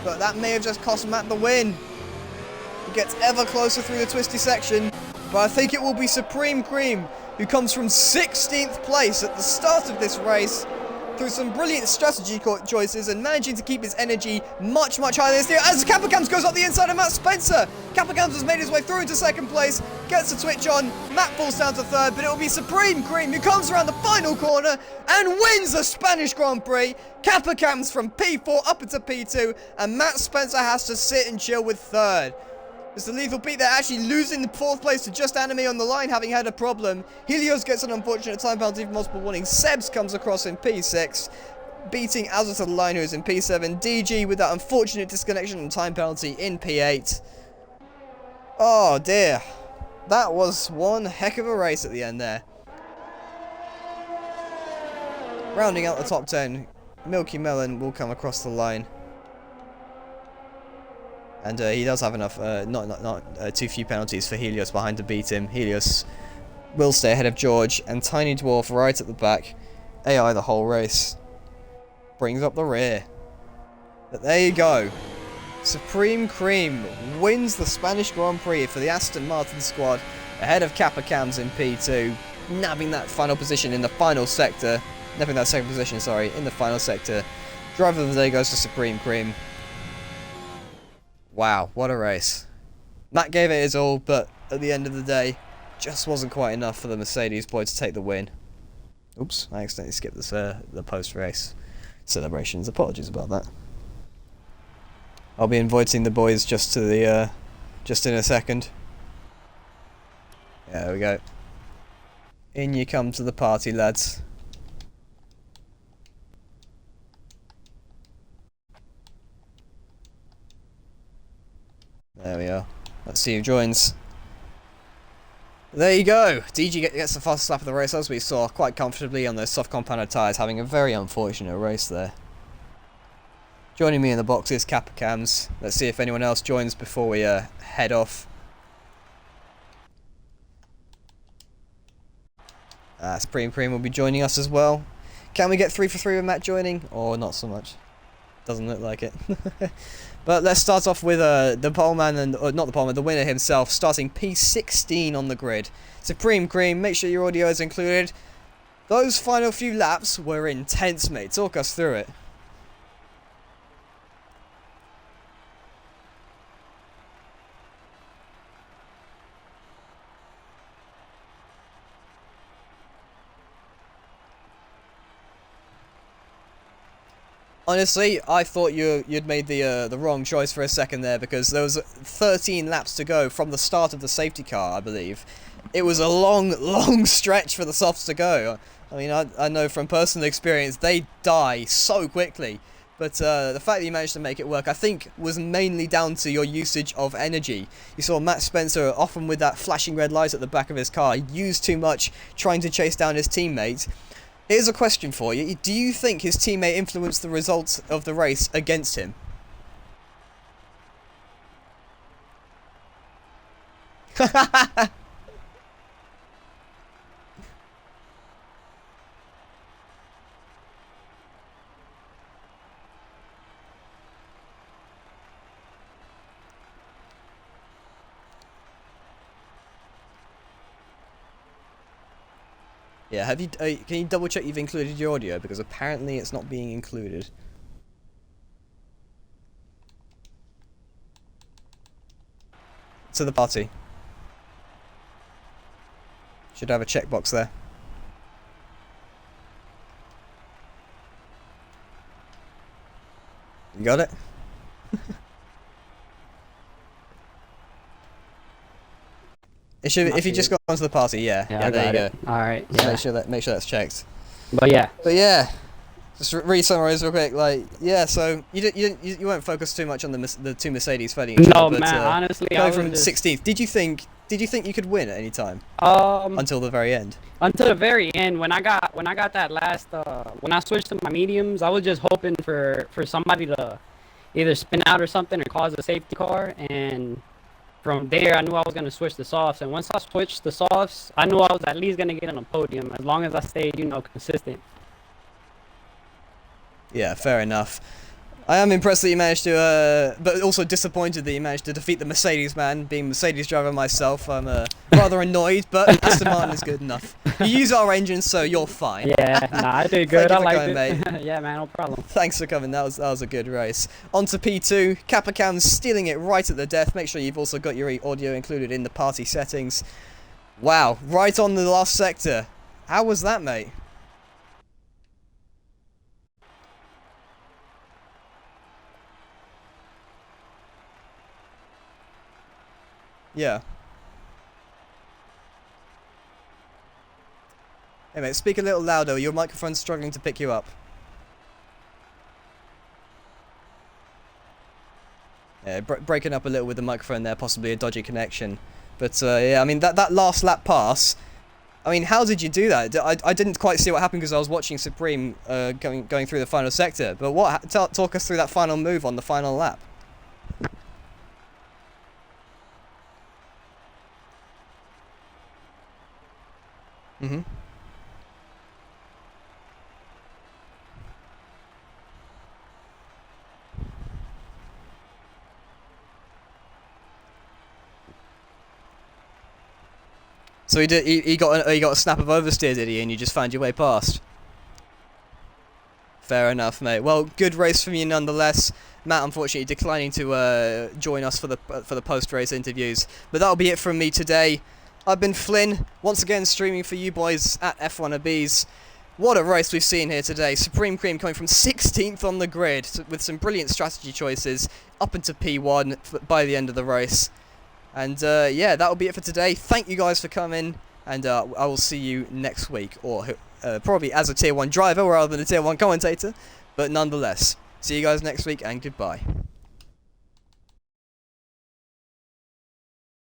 But that may have just cost Matt the win. He gets ever closer through the twisty section. But I think it will be Supreme Cream, who comes from 16th place at the start of this race, through some brilliant strategy choices and managing to keep his energy much, much higher this year. As Capicams goes up the inside of Matt Spencer. Capicams has made his way through into second place, gets the twitch on. Matt falls down to third, but it will be Supreme Cream who comes around the final corner and wins the Spanish Grand Prix. Capicams from P4 up into P2, and Matt Spencer has to sit and chill with third. Mr. Lethal Pete there actually losing the 4th place to Just Anime on the line, having had a problem. Helios gets an unfortunate time penalty for multiple warnings. Sebs comes across in P6, beating Azza to the line, who is in P7. DG with that unfortunate disconnection and time penalty in P8. Oh dear. That was one heck of a race at the end there. Rounding out the top 10, Milky Melon will come across the line. And he does have enough, not too few penalties for Helios behind to beat him. Helios will stay ahead of George, and Tiny Dwarf right at the back. AI the whole race. Brings up the rear. But there you go. Supreme Cream wins the Spanish Grand Prix for the Aston Martin squad, ahead of Kappa Cams in P2, nabbing that final position in the final sector. Nabbing that second position, sorry, in the final sector. Driver of the day goes to Supreme Cream. Wow, what a race. Matt gave it his all, but at the end of the day, just wasn't quite enough for the Mercedes boy to take the win. Oops, I accidentally skipped this, the post-race celebrations. Apologies about that. I'll be inviting the boys just in a second. Yeah, there we go. In you come to the party, lads. There we are. Let's see who joins. There you go. DG gets the fastest lap of the race, as we saw, quite comfortably on those soft compounded tyres, having a very unfortunate race there. Joining me in the box is Kappa Cams. Let's see if anyone else joins before we head off. Supreme Cream will be joining us as well. Can we get 3 for 3 with Matt joining? Or not so much? Doesn't look like it. But let's start off with the poleman, and not the poleman, the winner himself, starting P16 on the grid. Supreme Cream, make sure your audio is included. Those final few laps were intense, mate. Talk us through it. Honestly, I thought you'd made the wrong choice for a second there, because there was 13 laps to go from the start of the safety car, I believe. It was a long stretch for the softs to go. I mean, I know from personal experience, they die so quickly. But the fact that you managed to make it work, I think, was mainly down to your usage of energy. You saw Matt Spencer, often with that flashing red light at the back of his car, use too much trying to chase down his teammate. Here's a question for you. Do you think his teammate influenced the results of the race against him? Yeah, have you? Can you double check you've included your audio, because apparently it's not being included. To the party. Should have a checkbox there. You got it? It should, if you just go onto the party, yeah, there you go. All right, yeah. Make sure that's checked. But yeah, just re-summarize real quick. Like, yeah, so you weren't focused too much on the two Mercedes fighting each other. No, man, honestly, going from 16th. Did you think you could win at any time? Until the very end. Until the very end, when I got that last when I switched to my mediums, I was just hoping for somebody to either spin out or something or cause a safety car, and from there I knew I was gonna switch the softs. And once I switched the softs, I knew I was at least gonna get on a podium as long as I stayed, consistent. Yeah, fair enough. I am impressed that you managed to, but also disappointed that you managed to defeat the Mercedes man. Being a Mercedes driver myself, I'm rather annoyed, but Aston Martin is good enough. You use our engine, so you're fine. Yeah, nah, I did good. I liked coming, it. Mate. Yeah, man, no problem. Thanks for coming. That was a good race. On to P2. Kappa Cam's stealing it right at the death. Make sure you've also got your audio included in the party settings. Wow, right on the last sector. How was that, mate? Yeah. Hey mate, speak a little louder. Your microphone's struggling to pick you up. Yeah, breaking up a little with the microphone there, possibly a dodgy connection. But yeah, I mean that last lap pass. I mean, how did you do that? I didn't quite see what happened because I was watching Supreme going through the final sector. But talk us through that final move on the final lap. Mhm. So he got a snap of oversteer, did he? And you just found your way past. Fair enough, mate. Well, good race from you nonetheless. Matt, unfortunately, declining to join us for the post-race interviews. But that'll be it from me today. I've been Flynn, once again streaming for you boys at F1ABEEZ. What a race we've seen here today. Supreme Cream coming from 16th on the grid with some brilliant strategy choices up into P1 by the end of the race. And yeah, that'll be it for today. Thank you guys for coming, and I will see you next week, or probably as a Tier 1 driver rather than a Tier 1 commentator, but nonetheless, see you guys next week, and goodbye.